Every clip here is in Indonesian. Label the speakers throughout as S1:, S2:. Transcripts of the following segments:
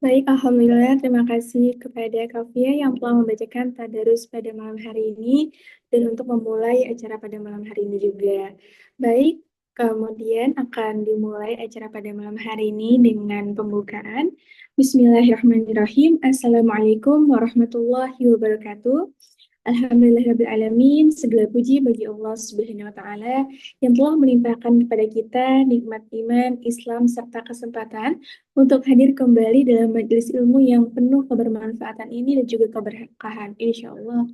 S1: Baik, Alhamdulillah. Terima kasih kepada Kafia yang telah membacakan tadarus pada malam hari ini dan untuk memulai acara pada malam hari ini juga. Baik, kemudian akan dimulai acara pada malam hari ini dengan pembukaan. Bismillahirrahmanirrahim. Assalamualaikum warahmatullahi wabarakatuh. Alhamdulillahirrahmanirrahim. Segala puji bagi Allah Subhanahu wa Ta'ala yang telah melimpahkan kepada kita nikmat iman, Islam, serta kesempatan untuk hadir kembali dalam majelis ilmu yang penuh kebermanfaatan ini dan juga keberkahan, insya Allah.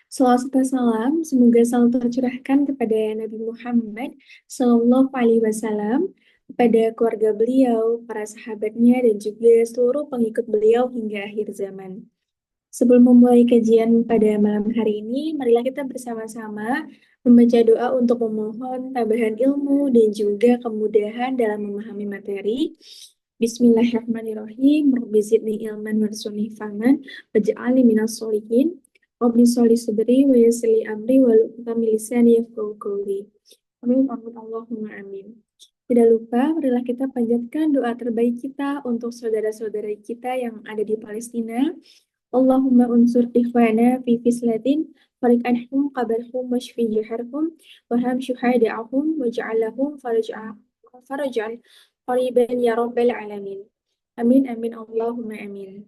S1: Salawat serta salam semoga selalu tercurahkan kepada Nabi Muhammad Sallallahu Alaihi Wasallam, kepada keluarga beliau, para sahabatnya, dan juga seluruh pengikut beliau hingga akhir zaman. Sebelum memulai kajian pada malam hari ini, marilah kita bersama-sama membaca doa untuk memohon tambahan ilmu dan juga kemudahan dalam memahami materi. Bismillahirrahmanirrahim. Rabbi zidni ilman warzuqni fahman waj'alni minas sholihin. Rabbi sholli sadri wa yassir li amri wahlul min lisani yafqahu qawli. Amin amin Allahumma amin. Tidak lupa, marilah kita panjatkan doa terbaik kita untuk saudara-saudara kita yang ada di Palestina. Allahumma unsur ikhwana fi fislatin farik anhum qabarhum washfi jaharhum warham syuhada'ahum waj'alahum farajan qariban ya rabbal alamin. Amin amin Allahumma amin.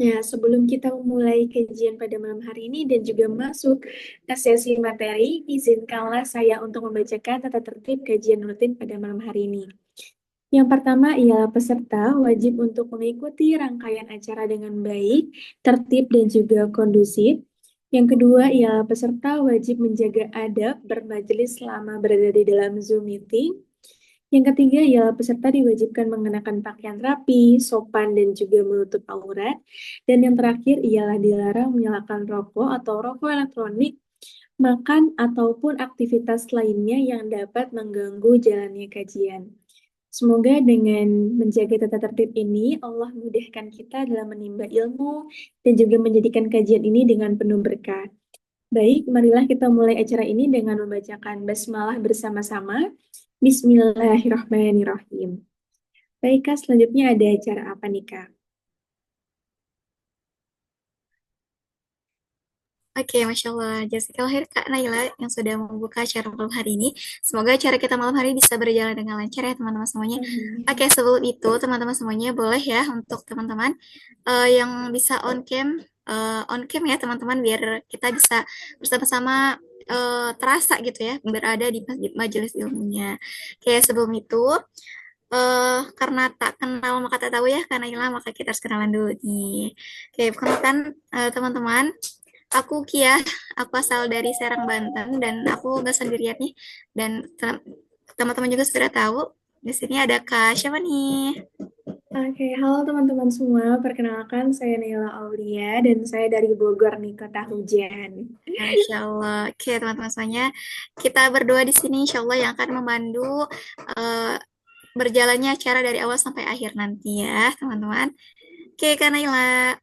S1: Nah, sebelum kita memulai kajian pada malam hari ini dan juga masuk ke sesi materi, izinkanlah saya untuk membacakan tata tertib kajian rutin pada malam hari ini. Yang pertama ialah peserta wajib untuk mengikuti rangkaian acara dengan baik, tertib, dan juga kondusif. Yang kedua ialah peserta wajib menjaga adab bermajelis selama berada di dalam Zoom meeting. Yang ketiga ialah peserta diwajibkan mengenakan pakaian rapi, sopan, dan juga menutup aurat. Dan yang terakhir ialah dilarang menyalakan rokok atau rokok elektronik, makan, ataupun aktivitas lainnya yang dapat mengganggu jalannya kajian. Semoga dengan menjaga tata tertib ini, Allah mudahkan kita dalam menimba ilmu dan juga menjadikan kajian ini dengan penuh berkah. Baik, marilah kita mulai acara ini dengan membacakan basmalah bersama-sama. Bismillahirrahmanirrahim. Baik, Kak, selanjutnya ada acara apa nih, Kak?
S2: Oke, Masya Allah. Jazakallah khair Kak Naila yang sudah membuka acara malam hari ini. Semoga acara kita malam hari bisa berjalan dengan lancar ya teman-teman semuanya. Oke,
S1: Amin.
S2: sebelum itu teman-teman semuanya boleh ya untuk teman-teman yang bisa on cam ya teman-teman biar kita bisa bersama-sama terasa gitu ya berada di majelis ilmunya. Oke, sebelum itu karena tak kenal maka tak tahu ya Kak Naila maka kita harus kenalan dulu nih. Oke, perkenalkan teman-teman. Aku Kia, aku asal dari Serang, Banten, dan aku nggak sendirian nih. Dan teman-teman juga sudah tahu, di sini ada Kak siapa nih?
S1: Oke, halo teman-teman semua. Perkenalkan, saya Naila Aulia dan saya dari Bogor nih, kota hujan.
S2: Masya Allah. Oke, teman-teman semuanya, kita berdua di sini, Insya Allah yang akan memandu eh, berjalannya acara dari awal sampai akhir nanti ya, teman-teman. Oke, Kak Naila.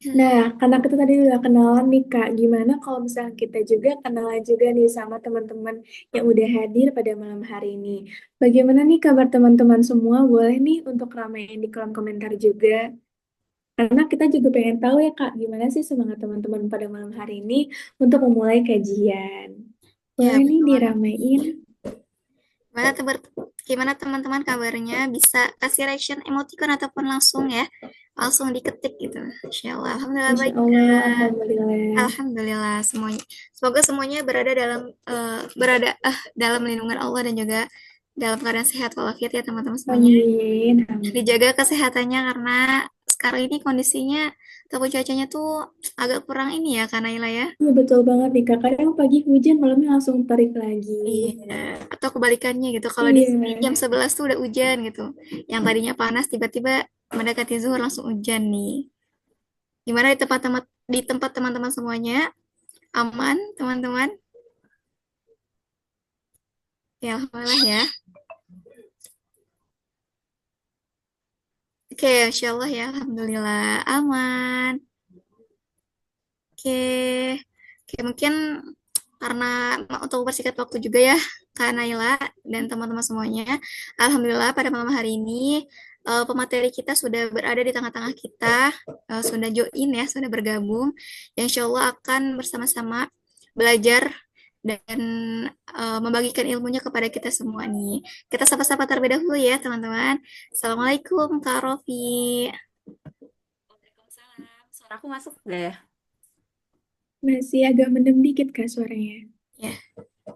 S1: Nah, karena kita tadi udah kenalan nih Kak, gimana kalau misalnya kita juga kenalan juga nih sama teman-teman yang udah hadir pada malam hari ini. Bagaimana nih kabar teman-teman semua? Boleh nih untuk ramein di kolom komentar juga. Karena kita juga pengen tahu ya Kak, gimana sih semangat teman-teman pada malam hari ini untuk memulai kajian.
S2: Ya,
S1: Boleh nih
S2: betul banget
S1: diramein.
S2: nih. Gimana, gimana teman-teman kabarnya? Bisa kasih reaction emoticon ataupun langsung ya. Langsung diketik gitu. Insya Allah. Alhamdulillah
S1: Insya
S2: baik.
S1: Allah, Alhamdulillah.
S2: Alhamdulillah semuanya. Semoga semuanya berada dalam lindungan Allah dan juga dalam keadaan sehat walafiat ya teman-teman semuanya.
S1: Amin,
S2: Dijaga
S1: amin.
S2: kesehatannya karena sekarang ini kondisinya ataupun cuacanya tuh agak kurang ini ya Kak Naila ya.
S1: Iya betul banget nih Kak, kadang pagi hujan, malamnya langsung terik lagi.
S2: Iya, atau kebalikannya gitu. Kalau di
S1: Iya.
S2: sini jam 11 tuh udah hujan gitu. Yang tadinya panas tiba-tiba mendekati zuhur langsung hujan nih. Gimana di tempat teman-teman semuanya? Aman, teman-teman? Ya, alhamdulillah ya. Oke, Insya Allah ya. Alhamdulillah aman. Oke, oke mungkin karena untuk persingkat waktu juga ya, Kak Naila dan teman-teman semuanya. Alhamdulillah pada malam hari ini pemateri kita sudah berada di tengah-tengah kita, sudah join ya, sudah bergabung. Yang insya Allah akan bersama-sama belajar dan membagikan ilmunya kepada kita semua nih. Kita sapa-sapa terlebih dahulu ya teman-teman. Assalamualaikum Kak Rofi.
S3: Waalaikumsalam. Suaraku masuk nggak ya?
S1: Masih agak mendem dikit Kak suaranya.
S2: Ya,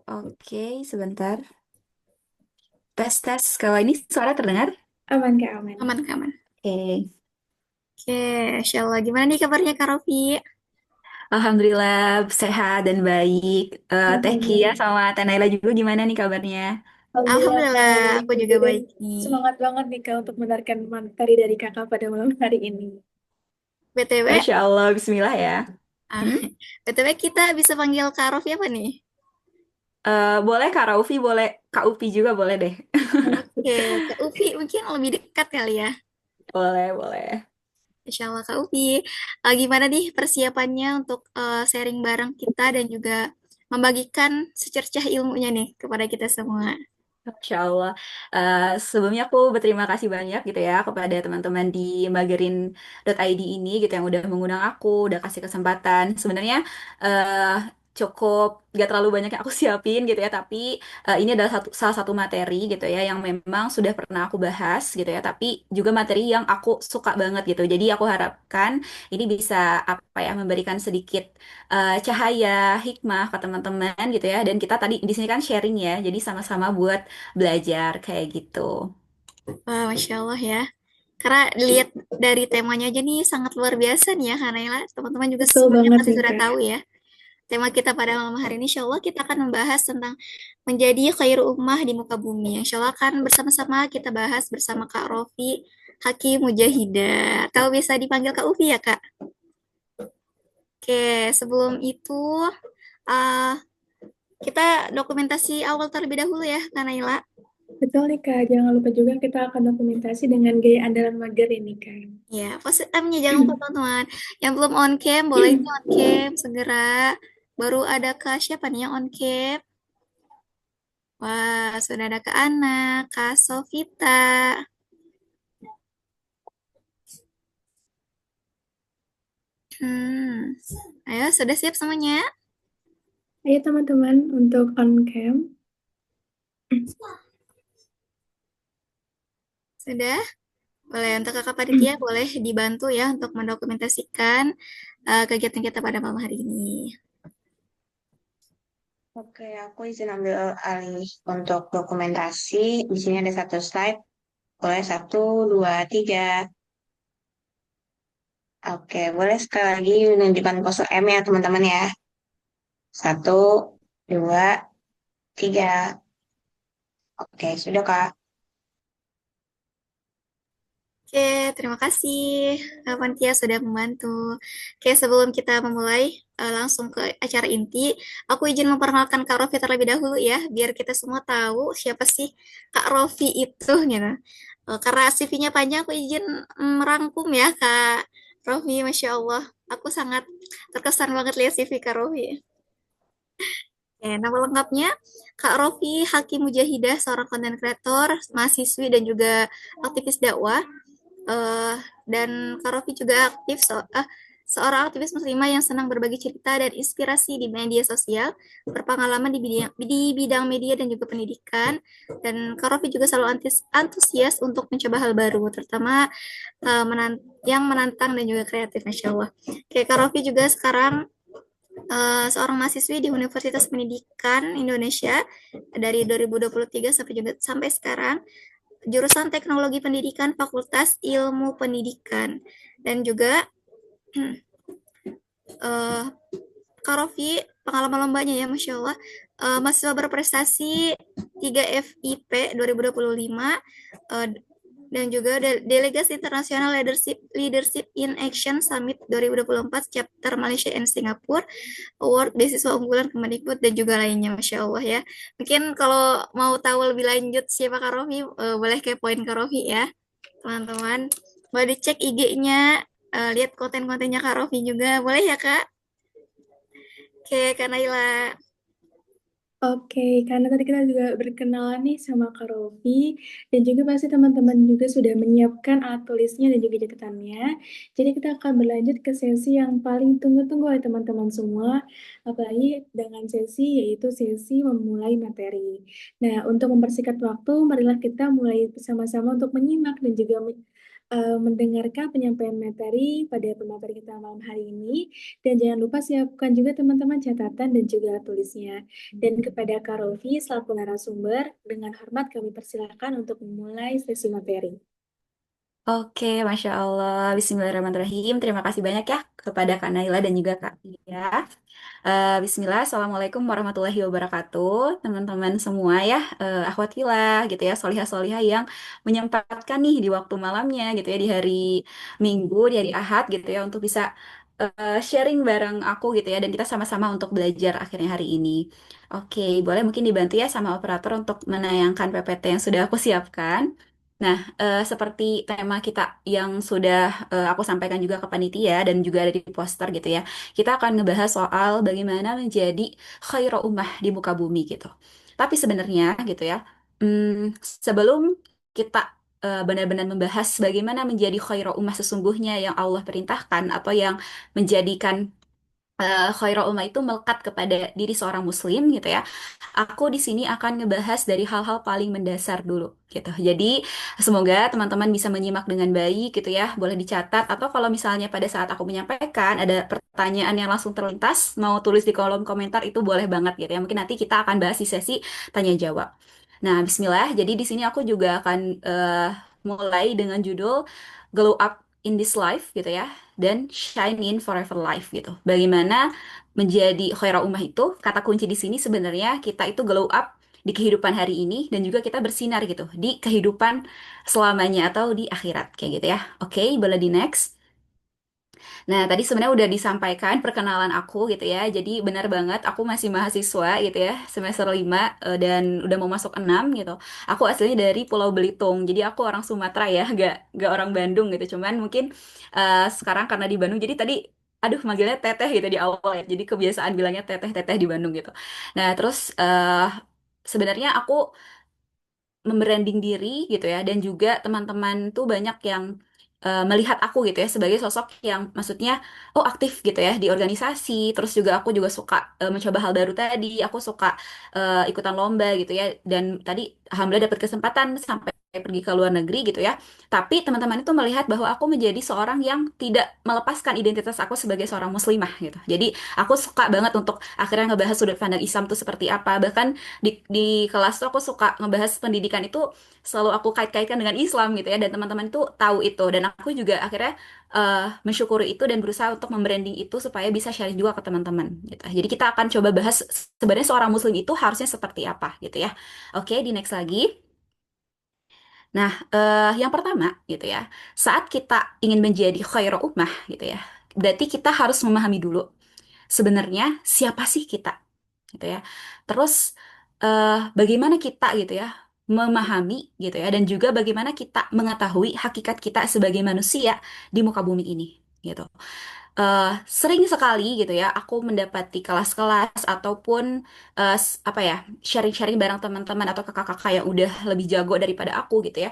S3: Oke, sebentar. Tes, tes. Kalau ini suara terdengar?
S1: Aman Kak, aman.
S2: aman Kak, aman.
S3: Oke.
S2: Oke, insya Allah. Gimana nih kabarnya Kak Rofi?
S3: Alhamdulillah sehat dan baik. Teh Kia
S1: Alhamdulillah.
S3: sama Teh Naila juga gimana nih kabarnya?
S1: Alhamdulillah Kak,
S2: Alhamdulillah,
S1: baik
S2: aku
S1: juga
S2: juga
S1: dan
S2: baik nih.
S1: semangat banget nih Kak untuk mendengarkan materi dari Kakak pada malam hari ini.
S2: BTW,
S3: Masya Allah, Bismillah ya.
S2: ah,
S3: Hmm?
S2: BTW kita bisa panggil Kak Rofi apa nih?
S3: Boleh Kak Raufi, boleh Kak Upi juga boleh deh.
S2: Oke, Kak Ufi mungkin lebih dekat kali ya.
S3: Boleh, boleh.
S2: Insya Allah Kak Ufi. Gimana nih persiapannya untuk sharing bareng kita dan juga membagikan secercah ilmunya nih kepada kita semua.
S3: Insya Allah. Sebelumnya aku berterima kasih banyak gitu ya kepada teman-teman di magerin.id ini gitu yang udah mengundang aku, udah kasih kesempatan. Sebenarnya eh, cukup gak terlalu banyak yang aku siapin gitu ya, tapi ini adalah salah satu materi gitu ya yang memang sudah pernah aku bahas gitu ya, tapi juga materi yang aku suka banget gitu. Jadi aku harapkan ini bisa apa ya memberikan sedikit cahaya hikmah ke teman-teman gitu ya. Dan kita tadi di sini kan sharing ya, jadi sama-sama buat belajar kayak gitu.
S2: Wah, Masya Allah ya. Karena dilihat dari temanya aja nih sangat luar biasa nih ya, Hanela. Teman-teman juga
S1: Betul
S2: semuanya
S1: banget
S2: pasti
S1: nih
S2: sudah
S1: Kak.
S2: tahu ya. Tema kita pada malam hari ini, Insya Allah kita akan membahas tentang menjadi khairu ummah di muka bumi. Insya Allah akan bersama-sama kita bahas bersama Kak Rofi, Hakim Mujahidah. Kalau bisa dipanggil Kak Ufi ya, Kak. Oke, sebelum itu uh, kita dokumentasi awal terlebih dahulu ya, Kak Naila.
S1: Betul nih Kak, jangan lupa juga kita akan dokumentasi dengan gaya andalan mager ini Kak.
S2: Ya, pose M-nya jangan lupa teman-teman. Yang belum on cam, boleh itu on cam segera. Baru ada Kak siapa nih yang on cam? Wah, sudah ada Kak Ana, Kak Sofita. Hmm, ayo sudah siap semuanya?
S1: Ayo teman-teman untuk on cam.
S2: Sudah? Boleh untuk kakak panitia boleh dibantu ya untuk mendokumentasikan kegiatan kita pada malam hari ini.
S4: Oke, aku izin ambil alih untuk dokumentasi. Di sini ada satu slide. Boleh satu, dua, tiga. Oke, boleh sekali lagi menunjukkan pose M ya teman-teman ya. Satu, dua, tiga. Oke, sudah Kak.
S2: Oke, terima kasih Kak Panitia sudah membantu. Oke, sebelum kita memulai langsung ke acara inti, aku izin memperkenalkan Kak Rofi terlebih dahulu ya, biar kita semua tahu siapa sih Kak Rofi itu gitu. Karena CV-nya panjang, aku izin merangkum ya Kak Rofi, Masya Allah. Aku sangat terkesan banget lihat CV Kak Rofi. Oke, nama lengkapnya Kak Rofi Hakim Mujahidah, seorang konten kreator, mahasiswi dan juga aktivis dakwah. Eh, dan Kak Rofi juga seorang aktivis muslimah yang senang berbagi cerita dan inspirasi di media sosial, berpengalaman di bidang media dan juga pendidikan. Dan Kak Rofi juga selalu antusias untuk mencoba hal baru, terutama yang menantang dan juga kreatif, Masya Allah. Oke, Kak Rofi juga sekarang seorang mahasiswi di Universitas Pendidikan Indonesia dari 2023 sampai sekarang, jurusan Teknologi Pendidikan Fakultas Ilmu Pendidikan, dan juga uh, Kak Rofi pengalaman lombanya ya Masya Allah, mahasiswa berprestasi 3 FIP 2025, uh, dan juga Delegasi Internasional Leadership in Action Summit 2024 Chapter Malaysia and Singapore, Award Beasiswa Unggulan Kemendikbud dan juga lainnya, Masya Allah ya. Mungkin kalau mau tahu lebih lanjut siapa Kak Rofi, boleh kepoin Kak Rofi ya teman-teman. Boleh dicek IG-nya, lihat konten-kontennya Kak Rofi juga, boleh ya Kak? Oke Kak Naila.
S1: Oke, karena tadi kita juga berkenalan nih sama Kak Rofi, dan juga pasti teman-teman juga sudah menyiapkan alat tulisnya dan juga catatannya. Jadi kita akan berlanjut ke sesi yang paling tunggu-tunggu oleh teman-teman semua, apalagi dengan sesi yaitu sesi memulai materi. Nah, untuk mempersingkat waktu, marilah kita mulai bersama-sama untuk menyimak dan juga mendengarkan penyampaian materi pada pemateri kita malam hari ini. Dan jangan lupa siapkan juga teman-teman catatan dan juga tulisnya. Dan kepada Kak Rofi selaku narasumber, dengan hormat kami persilakan untuk memulai sesi materi.
S3: Oke, Masya Allah. Bismillahirrahmanirrahim. Terima kasih banyak ya kepada Kak Naila dan juga Kak Tia. Bismillah, Assalamualaikum warahmatullahi wabarakatuh. Teman-teman semua ya, akhwat filah gitu ya, solihah-solihah yang menyempatkan nih di waktu malamnya gitu ya, di hari Minggu, di hari Ahad gitu ya, untuk bisa sharing bareng aku gitu ya, dan kita sama-sama untuk belajar akhirnya hari ini. Oke, boleh mungkin dibantu ya sama operator untuk menayangkan PPT yang sudah aku siapkan. Nah, seperti tema kita yang sudah aku sampaikan juga ke panitia dan juga ada di poster gitu ya, kita akan ngebahas soal bagaimana menjadi khairu ummah di muka bumi gitu. Tapi sebenarnya gitu ya, sebelum kita benar-benar membahas bagaimana menjadi khairu ummah sesungguhnya yang Allah perintahkan atau yang menjadikan khairul ummah itu melekat kepada diri seorang muslim gitu ya. Aku di sini akan ngebahas dari hal-hal paling mendasar dulu gitu. Jadi semoga teman-teman bisa menyimak dengan baik gitu ya. Boleh dicatat atau kalau misalnya pada saat aku menyampaikan ada pertanyaan yang langsung terlintas, mau tulis di kolom komentar itu boleh banget gitu ya. Mungkin nanti kita akan bahas di sesi tanya jawab. Nah, bismillah. Jadi di sini aku juga akan mulai dengan judul Glow Up in This Life gitu ya, dan Shine in Forever Life gitu. Bagaimana menjadi khairah ummah itu? Kata kunci di sini sebenarnya kita itu glow up di kehidupan hari ini dan juga kita bersinar gitu di kehidupan selamanya atau di akhirat kayak gitu ya. Oke, boleh di next. Nah, tadi sebenarnya udah disampaikan perkenalan aku gitu ya. Jadi benar banget aku masih mahasiswa gitu ya, semester 5 dan udah mau masuk 6 gitu. Aku aslinya dari Pulau Belitung. Jadi aku orang Sumatera ya, gak orang Bandung gitu. Cuman mungkin sekarang karena di Bandung jadi tadi aduh manggilnya teteh gitu di awal ya. Jadi kebiasaan bilangnya teteh-teteh di Bandung gitu. Nah, terus sebenarnya aku membranding diri gitu ya, dan juga teman-teman tuh banyak yang melihat aku gitu ya sebagai sosok yang maksudnya oh aktif gitu ya di organisasi. Terus juga aku juga suka mencoba hal baru. Tadi aku suka ikutan lomba gitu ya, dan tadi alhamdulillah dapat kesempatan sampai pergi ke luar negeri gitu ya. Tapi teman-teman itu melihat bahwa aku menjadi seorang yang tidak melepaskan identitas aku sebagai seorang muslimah gitu. Jadi aku suka banget untuk akhirnya ngebahas sudut pandang Islam tuh seperti apa. Bahkan di kelas tuh aku suka ngebahas pendidikan itu selalu aku kait-kaitkan dengan Islam gitu ya, dan teman-teman itu tahu itu, dan aku juga akhirnya mensyukuri itu dan berusaha untuk membranding itu supaya bisa sharing juga ke teman-teman gitu. Jadi kita akan coba bahas sebenarnya seorang muslim itu harusnya seperti apa gitu ya. Oke, di next lagi. Nah, yang pertama gitu ya, saat kita ingin menjadi khairul ummah gitu ya, berarti kita harus memahami dulu sebenarnya siapa sih kita gitu ya. Terus bagaimana kita gitu ya memahami gitu ya, dan juga bagaimana kita mengetahui hakikat kita sebagai manusia di muka bumi ini gitu. Sering sekali gitu ya aku mendapati kelas-kelas ataupun apa ya, sharing-sharing bareng teman-teman atau kakak-kakak yang udah lebih jago daripada aku gitu ya.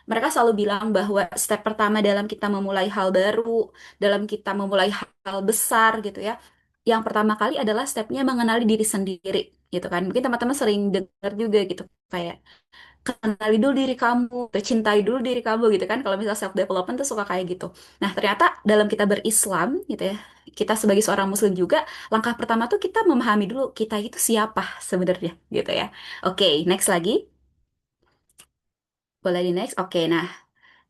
S3: Mereka selalu bilang bahwa step pertama dalam kita memulai hal baru, dalam kita memulai hal besar gitu ya, yang pertama kali adalah stepnya mengenali diri sendiri gitu kan. Mungkin teman-teman sering dengar juga gitu, kayak kenali dulu diri kamu, cintai dulu diri kamu gitu kan. Kalau misal self development tuh suka kayak gitu. Nah, ternyata dalam kita berislam gitu ya, kita sebagai seorang muslim juga, langkah pertama tuh kita memahami dulu kita itu siapa sebenarnya gitu ya. Oke, next lagi. Boleh di next. Oke, nah,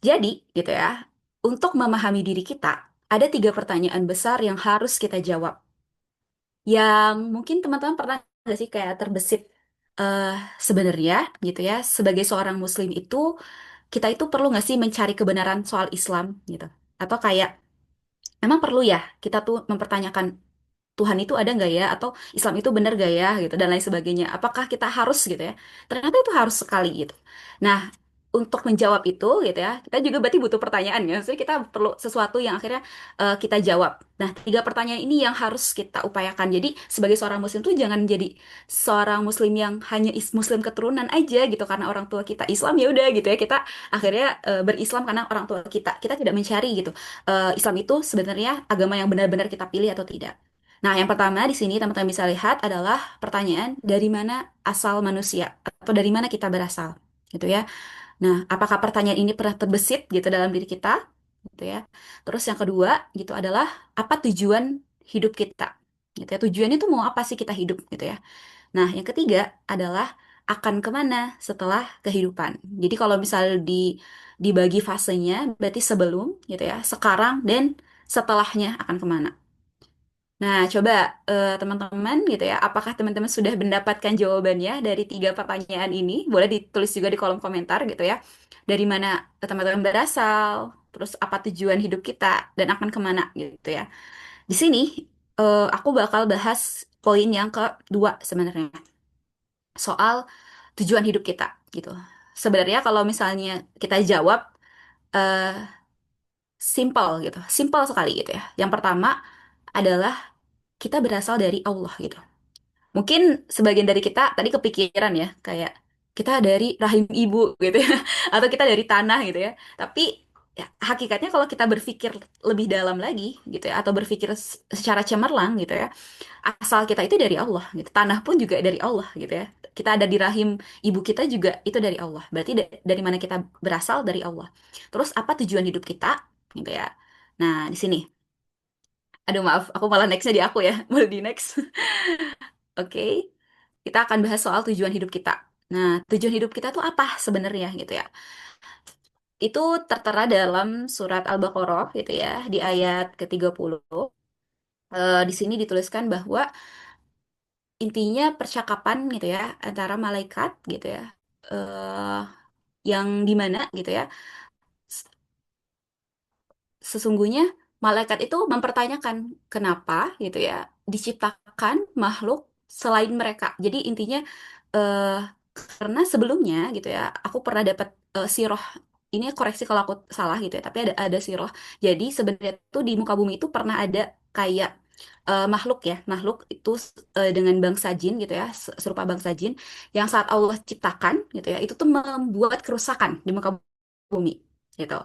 S3: jadi gitu ya, untuk memahami diri kita, ada 3 pertanyaan besar yang harus kita jawab. Yang mungkin teman-teman pernah nggak sih kayak terbesit, eh sebenarnya gitu ya, sebagai seorang muslim itu kita itu perlu nggak sih mencari kebenaran soal Islam gitu? Atau kayak emang perlu ya kita tuh mempertanyakan Tuhan itu ada nggak ya? Atau Islam itu benar nggak ya? Gitu dan lain sebagainya. Apakah kita harus gitu ya? Ternyata itu harus sekali gitu. Nah, untuk menjawab itu gitu ya, kita juga berarti butuh pertanyaan ya. Maksudnya kita perlu sesuatu yang akhirnya kita jawab. Nah, tiga pertanyaan ini yang harus kita upayakan. Jadi sebagai seorang muslim tuh jangan jadi seorang muslim yang hanya muslim keturunan aja gitu karena orang tua kita Islam ya udah gitu ya. Kita akhirnya berislam karena orang tua kita. Kita tidak mencari gitu. Islam itu sebenarnya agama yang benar-benar kita pilih atau tidak. Nah, yang pertama di sini teman-teman bisa lihat adalah pertanyaan dari mana asal manusia atau dari mana kita berasal gitu ya. Nah, apakah pertanyaan ini pernah terbesit gitu dalam diri kita? Gitu ya. Terus yang kedua gitu adalah apa tujuan hidup kita? Gitu ya. Tujuannya itu mau apa sih kita hidup gitu ya. Nah, yang ketiga adalah akan kemana setelah kehidupan. Jadi kalau misal dibagi fasenya berarti sebelum gitu ya, sekarang dan setelahnya akan kemana. Nah, coba teman-teman gitu ya, apakah teman-teman sudah mendapatkan jawabannya dari tiga pertanyaan ini? Boleh ditulis juga di kolom komentar gitu ya. Dari mana teman-teman berasal, terus apa tujuan hidup kita, dan akan kemana gitu ya. Di sini aku bakal bahas poin yang kedua sebenarnya, soal tujuan hidup kita gitu. Sebenarnya kalau misalnya kita jawab eh simple gitu, simple sekali gitu ya. Yang pertama adalah kita berasal dari Allah gitu. Mungkin sebagian dari kita tadi kepikiran ya, kayak kita dari rahim ibu gitu ya, atau kita dari tanah gitu ya. Tapi ya, hakikatnya kalau kita berpikir lebih dalam lagi gitu ya, atau berpikir secara cemerlang gitu ya, asal kita itu dari Allah gitu. Tanah pun juga dari Allah gitu ya. Kita ada di rahim ibu kita juga itu dari Allah. Berarti dari mana kita berasal dari Allah. Terus apa tujuan hidup kita gitu ya. Nah, di sini. Aduh maaf, aku malah nextnya di aku ya. Boleh di next. Oke. Kita akan bahas soal tujuan hidup kita. Nah, tujuan hidup kita tuh apa sebenarnya gitu ya? Itu tertera dalam surat Al-Baqarah gitu ya, di ayat ke-30. Di sini dituliskan bahwa intinya percakapan gitu ya antara malaikat gitu ya, eh yang dimana gitu ya, sesungguhnya malaikat itu mempertanyakan kenapa gitu ya diciptakan makhluk selain mereka. Jadi intinya eh karena sebelumnya gitu ya, aku pernah dapat siroh. Ini koreksi kalau aku salah gitu ya, tapi ada siroh. Jadi sebenarnya tuh di muka bumi itu pernah ada kayak makhluk ya, makhluk itu dengan bangsa jin gitu ya, serupa bangsa jin yang saat Allah ciptakan gitu ya, itu tuh membuat kerusakan di muka bumi gitu.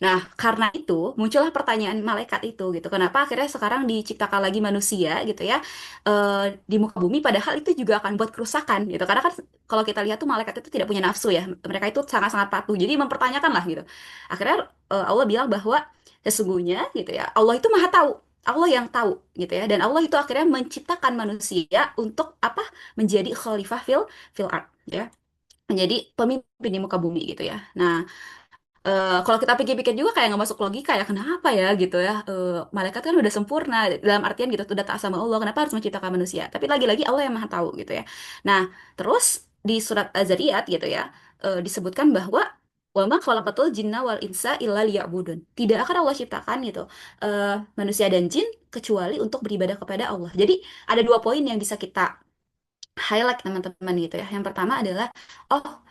S3: Nah, karena itu muncullah pertanyaan malaikat itu gitu. Kenapa akhirnya sekarang diciptakan lagi manusia gitu ya di muka bumi padahal itu juga akan buat kerusakan gitu. Karena kan kalau kita lihat tuh malaikat itu tidak punya nafsu ya. Mereka itu sangat-sangat patuh. Jadi mempertanyakan lah gitu. Akhirnya Allah bilang bahwa sesungguhnya gitu ya, Allah itu Maha tahu. Allah yang tahu gitu ya. Dan Allah itu akhirnya menciptakan manusia untuk apa? Menjadi khalifah fil ard ya. Menjadi pemimpin di muka bumi gitu ya. Nah, kalau kita pikir-pikir juga kayak nggak masuk logika ya, kenapa ya gitu ya. Malaikat kan udah sempurna dalam artian gitu, udah taat sama Allah, kenapa harus menciptakan manusia? Tapi lagi-lagi Allah yang maha tahu gitu ya. Nah, terus di surat Az-Zariyat gitu ya, disebutkan bahwa wa ma khalaqatul jinna wal insa illa liya'budun. Tidak akan Allah ciptakan gitu manusia dan jin kecuali untuk beribadah kepada Allah. Jadi ada dua poin yang bisa kita highlight teman-teman gitu ya. Yang pertama adalah oh,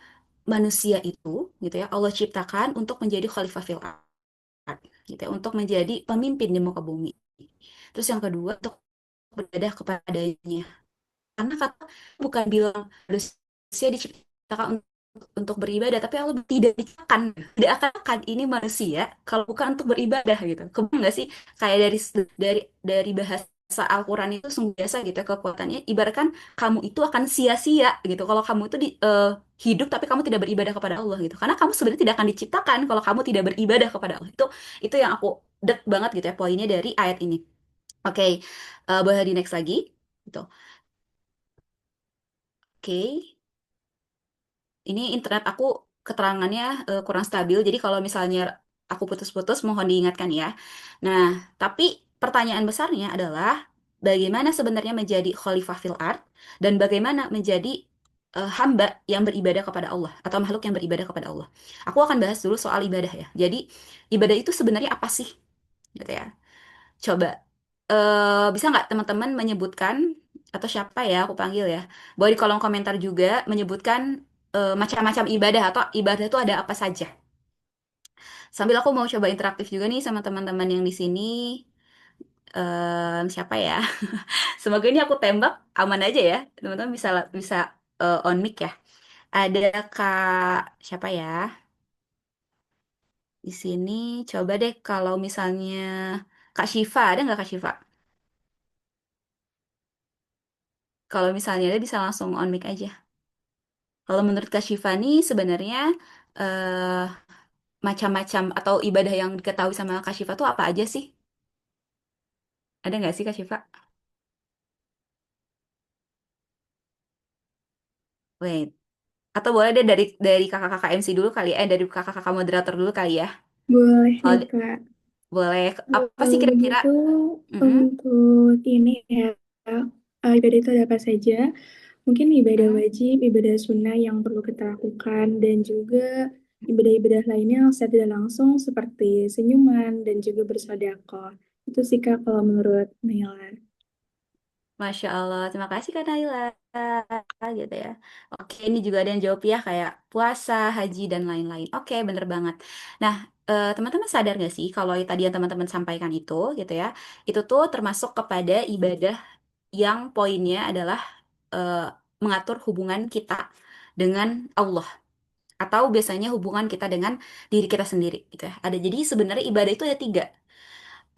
S3: manusia itu gitu ya Allah ciptakan untuk menjadi khalifah fil ard gitu ya, untuk menjadi pemimpin di muka bumi. Terus yang kedua untuk beribadah kepadanya. Karena kata bukan bilang manusia diciptakan untuk beribadah, tapi Allah tidak diciptakan, tidak akan ini manusia kalau bukan untuk beribadah gitu. Kebayang nggak sih kayak dari bahasa Al-Quran itu sungguh biasa gitu ya kekuatannya. Ibaratkan kamu itu akan sia-sia gitu kalau kamu itu hidup tapi kamu tidak beribadah kepada Allah gitu. Karena kamu sebenarnya tidak akan diciptakan kalau kamu tidak beribadah kepada Allah. Itu yang aku dek banget gitu ya poinnya dari ayat ini. Oke, boleh di next lagi gitu. Oke. Ini internet aku keterangannya kurang stabil, jadi kalau misalnya aku putus-putus mohon diingatkan ya. Nah, tapi pertanyaan besarnya adalah bagaimana sebenarnya menjadi khalifah fil ard dan bagaimana menjadi hamba yang beribadah kepada Allah atau makhluk yang beribadah kepada Allah. Aku akan bahas dulu soal ibadah ya. Jadi, ibadah itu sebenarnya apa sih? Gitu ya. Coba bisa nggak teman-teman menyebutkan atau siapa ya aku panggil ya? Boleh di kolom komentar juga menyebutkan macam-macam ibadah atau ibadah itu ada apa saja. Sambil aku mau coba interaktif juga nih sama teman-teman yang di sini. Siapa ya? Semoga ini aku tembak aman aja ya. Teman-teman bisa bisa on mic ya. Ada Kak siapa ya? Di sini coba deh kalau misalnya Kak Shiva, ada nggak Kak Shiva? Kalau misalnya ada bisa langsung on mic aja. Kalau menurut Kak Shiva nih sebenarnya eh macam-macam atau ibadah yang diketahui sama Kak Shiva tuh apa aja sih? Ada nggak sih Kak Shiva? Wait. Atau boleh deh dari kakak-kakak MC dulu kali ya, dari kakak-kakak moderator dulu kali ya.
S1: Boleh
S3: Kalau
S1: nih, Kak.
S3: boleh apa sih
S1: Kalau
S3: kira-kira?
S1: begitu,
S3: Mm-mm.
S1: untuk ini ya, ibadah itu ada apa saja? Mungkin ibadah
S3: Mm.
S1: wajib, ibadah sunnah yang perlu kita lakukan, dan juga ibadah-ibadah lainnya yang secara tidak langsung seperti senyuman dan juga bersedekah. Itu sih Kak kalau menurut Naila.
S3: Masya Allah, terima kasih Kak Naila gitu ya. Oke, ini juga ada yang jawab ya kayak puasa, haji dan lain-lain. Oke, bener banget. Nah, teman-teman sadar nggak sih kalau tadi yang teman-teman sampaikan itu gitu ya, itu tuh termasuk kepada ibadah yang poinnya adalah eh, mengatur hubungan kita dengan Allah atau biasanya hubungan kita dengan diri kita sendiri gitu ya. Ada jadi sebenarnya ibadah itu ada tiga.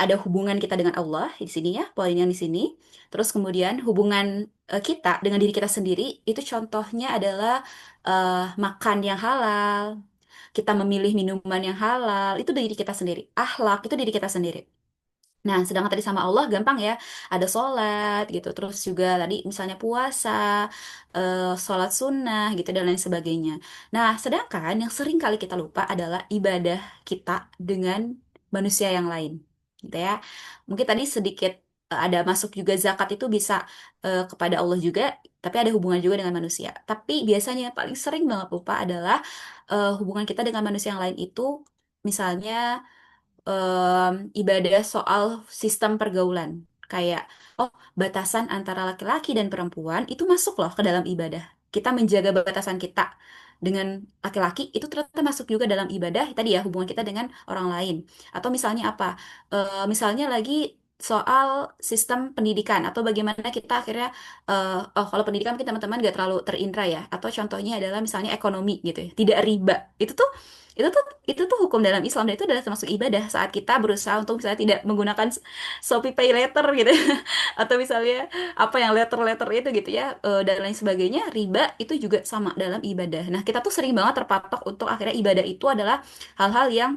S3: Ada hubungan kita dengan Allah di sini ya, poin yang di sini. Terus kemudian hubungan kita dengan diri kita sendiri itu contohnya adalah makan yang halal, kita memilih minuman yang halal, itu diri kita sendiri. Akhlak itu diri kita sendiri. Nah, sedangkan tadi sama Allah gampang ya, ada sholat gitu, terus juga tadi misalnya puasa, sholat sunnah gitu dan lain sebagainya. Nah, sedangkan yang sering kali kita lupa adalah ibadah kita dengan manusia yang lain, gitu ya. Mungkin tadi sedikit ada masuk juga zakat itu bisa kepada Allah juga, tapi ada hubungan juga dengan manusia. Tapi biasanya yang paling sering banget lupa adalah hubungan kita dengan manusia yang lain itu, misalnya ibadah soal sistem pergaulan. Kayak, oh, batasan antara laki-laki dan perempuan itu masuk loh ke dalam ibadah. Kita menjaga batasan kita dengan laki-laki itu ternyata masuk juga dalam ibadah tadi ya hubungan kita dengan orang lain. Atau misalnya apa? Misalnya lagi soal sistem pendidikan atau bagaimana kita akhirnya oh kalau pendidikan mungkin teman-teman gak terlalu terindra ya. Atau contohnya adalah misalnya ekonomi gitu ya. Tidak riba. Itu tuh hukum dalam Islam dan itu adalah termasuk ibadah saat kita berusaha untuk misalnya tidak menggunakan Shopee Pay Later gitu atau misalnya apa yang letter-letter itu gitu ya dan lain sebagainya riba itu juga sama dalam ibadah. Nah kita tuh sering banget terpatok untuk akhirnya ibadah itu adalah hal-hal yang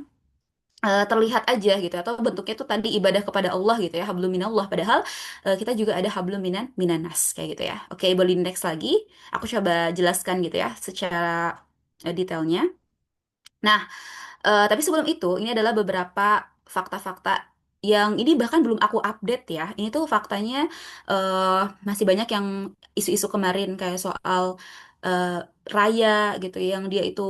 S3: terlihat aja gitu atau bentuknya tuh tadi ibadah kepada Allah gitu ya hablum minallah padahal kita juga ada hablum minanas kayak gitu ya. Oke, boleh next lagi aku coba jelaskan gitu ya secara detailnya. Nah, tapi sebelum itu, ini adalah beberapa fakta-fakta yang ini bahkan belum aku update ya. Ini tuh faktanya eh, masih banyak yang isu-isu kemarin kayak soal eh, Raya gitu, yang dia itu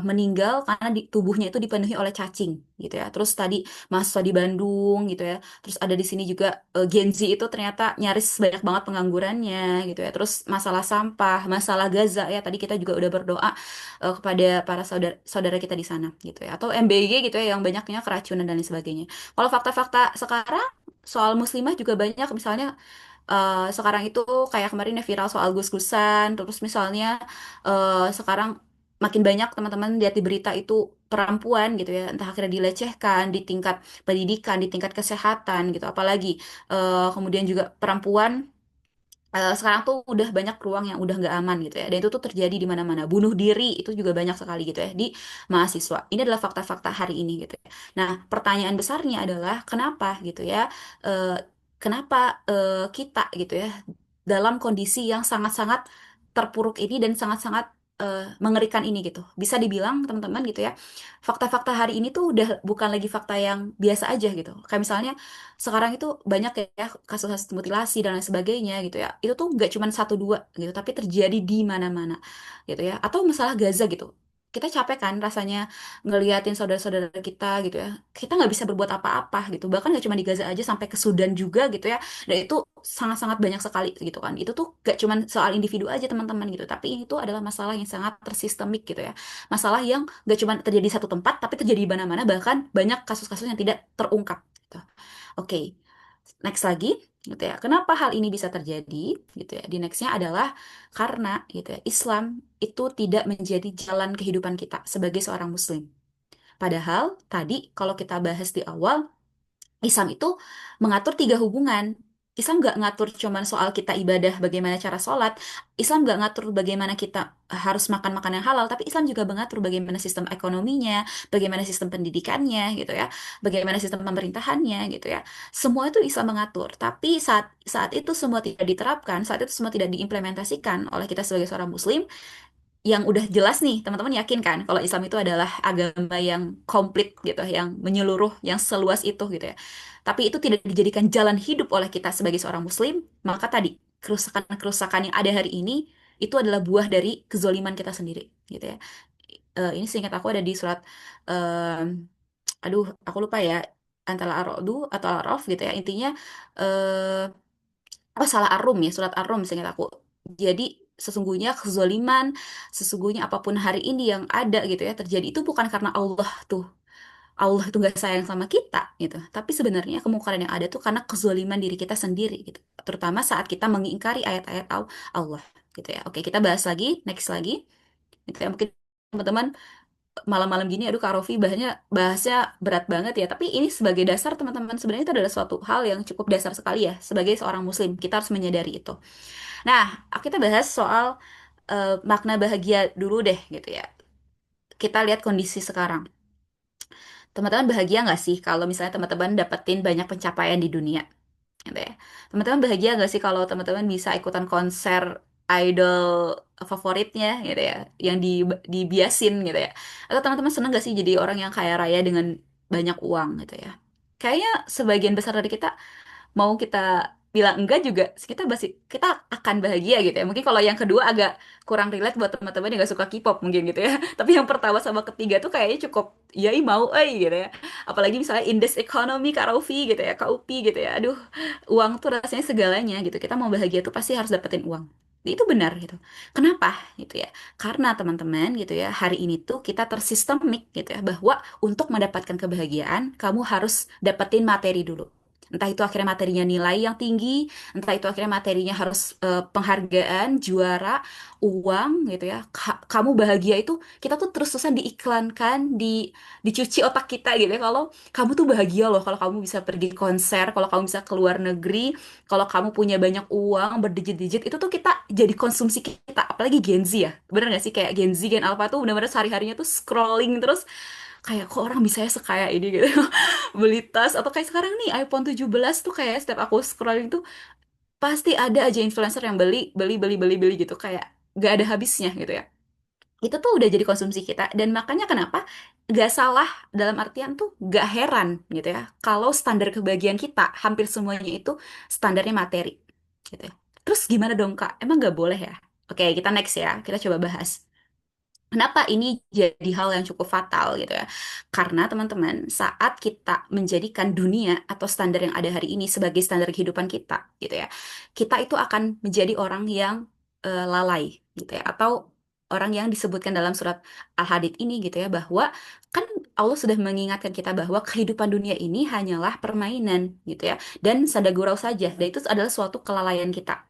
S3: meninggal karena di tubuhnya itu dipenuhi oleh cacing gitu ya. Terus tadi mahasiswa di Bandung gitu ya. Terus ada di sini juga Gen Z itu ternyata nyaris banyak banget penganggurannya gitu ya. Terus masalah sampah, masalah Gaza ya. Tadi kita juga udah berdoa kepada para saudara saudara kita di sana gitu ya atau MBG gitu ya yang banyaknya keracunan dan lain sebagainya. Kalau fakta-fakta sekarang soal muslimah juga banyak misalnya sekarang itu kayak kemarin ya viral soal gus-gusan terus misalnya sekarang makin banyak teman-teman lihat di berita itu perempuan gitu ya entah akhirnya dilecehkan di tingkat pendidikan di tingkat kesehatan gitu apalagi kemudian juga perempuan sekarang tuh udah banyak ruang yang udah nggak aman gitu ya. Dan itu tuh terjadi di mana-mana. Bunuh diri itu juga banyak sekali gitu ya di mahasiswa. Ini adalah fakta-fakta hari ini gitu ya. Nah, pertanyaan besarnya adalah kenapa gitu ya? Eh, kenapa kita gitu ya dalam kondisi yang sangat-sangat terpuruk ini dan sangat-sangat mengerikan ini gitu. Bisa dibilang teman-teman gitu ya. Fakta-fakta hari ini tuh udah bukan lagi fakta yang biasa aja gitu. Kayak misalnya sekarang itu banyak ya kasus-kasus mutilasi dan lain sebagainya gitu ya. Itu tuh nggak cuma satu dua gitu, tapi terjadi di mana-mana gitu ya. Atau masalah Gaza gitu. kita capek kan rasanya ngeliatin saudara-saudara kita gitu ya. Kita nggak bisa berbuat apa-apa gitu. Bahkan nggak cuma di Gaza aja, sampai ke Sudan juga gitu ya. Dan itu sangat-sangat banyak sekali gitu kan. Itu tuh gak cuma soal individu aja teman-teman gitu. Tapi ini tuh adalah masalah yang sangat tersistemik gitu ya. Masalah yang gak cuma terjadi di satu tempat, tapi terjadi di mana-mana. Bahkan banyak kasus-kasus yang tidak terungkap gitu. Oke, next lagi gitu ya. Kenapa hal ini bisa terjadi gitu ya? Di nextnya adalah karena gitu ya, Islam itu tidak menjadi jalan kehidupan kita sebagai seorang Muslim. Padahal tadi kalau kita bahas di awal, Islam itu mengatur tiga hubungan. Islam nggak ngatur cuman soal kita ibadah, bagaimana cara sholat. Islam nggak ngatur bagaimana kita harus makan makanan yang halal, tapi Islam juga mengatur bagaimana sistem ekonominya, bagaimana sistem pendidikannya, gitu ya, bagaimana sistem pemerintahannya, gitu ya. Semua itu Islam mengatur. Tapi saat saat itu semua tidak diterapkan, saat itu semua tidak diimplementasikan oleh kita sebagai seorang Muslim, yang udah jelas nih, teman-teman yakin kan kalau Islam itu adalah agama yang komplit gitu, yang menyeluruh, yang seluas itu gitu ya. Tapi itu tidak dijadikan jalan hidup oleh kita sebagai seorang Muslim, maka tadi kerusakan-kerusakan yang ada hari ini itu adalah buah dari kezoliman kita sendiri gitu ya. Ini seingat aku ada di surat, em, aduh aku lupa ya, antara Ar-Ra'd atau Al-A'raf gitu ya. Intinya eh, oh salah Ar-Rum ya, surat Ar-Rum seingat aku. Jadi sesungguhnya kezaliman, sesungguhnya apapun hari ini yang ada gitu ya terjadi, itu bukan karena Allah tuh nggak sayang sama kita gitu. Tapi sebenarnya kemungkaran yang ada tuh karena kezaliman diri kita sendiri gitu. Terutama saat kita mengingkari ayat-ayat Allah gitu ya. Oke, kita bahas lagi, next lagi. Gitu ya. Mungkin teman-teman malam-malam gini, aduh Kak Rofi bahasnya berat banget ya. Tapi ini sebagai dasar teman-teman, sebenarnya itu adalah suatu hal yang cukup dasar sekali ya. Sebagai seorang Muslim, kita harus menyadari itu. Nah, kita bahas soal makna bahagia dulu deh gitu ya. Kita lihat kondisi sekarang. Teman-teman bahagia nggak sih kalau misalnya teman-teman dapetin banyak pencapaian di dunia? Gitu ya. Teman-teman bahagia nggak sih kalau teman-teman bisa ikutan konser idol favoritnya gitu ya, yang dibiasin gitu ya? Atau teman-teman seneng nggak sih jadi orang yang kaya raya dengan banyak uang gitu ya? Kayaknya sebagian besar dari kita, mau kita bilang enggak juga, kita akan bahagia gitu ya. Mungkin kalau yang kedua agak kurang relate buat teman-teman yang gak suka K-pop mungkin gitu ya. Tapi yang pertama sama ketiga tuh kayaknya cukup yai mau gitu ya. Apalagi misalnya in this economy Kak Raufi gitu ya, Kak Upi gitu ya. Aduh, uang tuh rasanya segalanya gitu. Kita mau bahagia tuh pasti harus dapetin uang. Itu benar gitu. Kenapa gitu ya? Karena teman-teman gitu ya, hari ini tuh kita tersistemik gitu ya, bahwa untuk mendapatkan kebahagiaan kamu harus dapetin materi dulu. Entah itu akhirnya materinya nilai yang tinggi, entah itu akhirnya materinya harus penghargaan, juara, uang gitu ya. Kamu bahagia itu kita tuh terus-terusan diiklankan, dicuci otak kita gitu ya. Kalau kamu tuh bahagia loh, kalau kamu bisa pergi konser, kalau kamu bisa keluar negeri, kalau kamu punya banyak uang berdijit-dijit, itu tuh kita jadi konsumsi kita. Apalagi Gen Z ya, bener gak sih, kayak Gen Z, Gen Alpha tuh bener-bener sehari-harinya tuh scrolling terus, kayak kok orang bisa ya sekaya ini gitu. Beli tas, atau kayak sekarang nih iPhone 17 tuh, kayak setiap aku scrolling tuh pasti ada aja influencer yang beli beli beli beli beli gitu, kayak gak ada habisnya gitu ya. Itu tuh udah jadi konsumsi kita, dan makanya kenapa gak salah, dalam artian tuh gak heran gitu ya kalau standar kebahagiaan kita hampir semuanya itu standarnya materi gitu ya. Terus gimana dong Kak, emang gak boleh ya? Oke, kita next ya, kita coba bahas kenapa ini jadi hal yang cukup fatal gitu ya. Karena teman-teman, saat kita menjadikan dunia atau standar yang ada hari ini sebagai standar kehidupan kita gitu ya, kita itu akan menjadi orang yang lalai gitu ya, atau orang yang disebutkan dalam surat Al-Hadid ini gitu ya, bahwa kan Allah sudah mengingatkan kita bahwa kehidupan dunia ini hanyalah permainan gitu ya, dan sada gurau saja, dan itu adalah suatu kelalaian kita,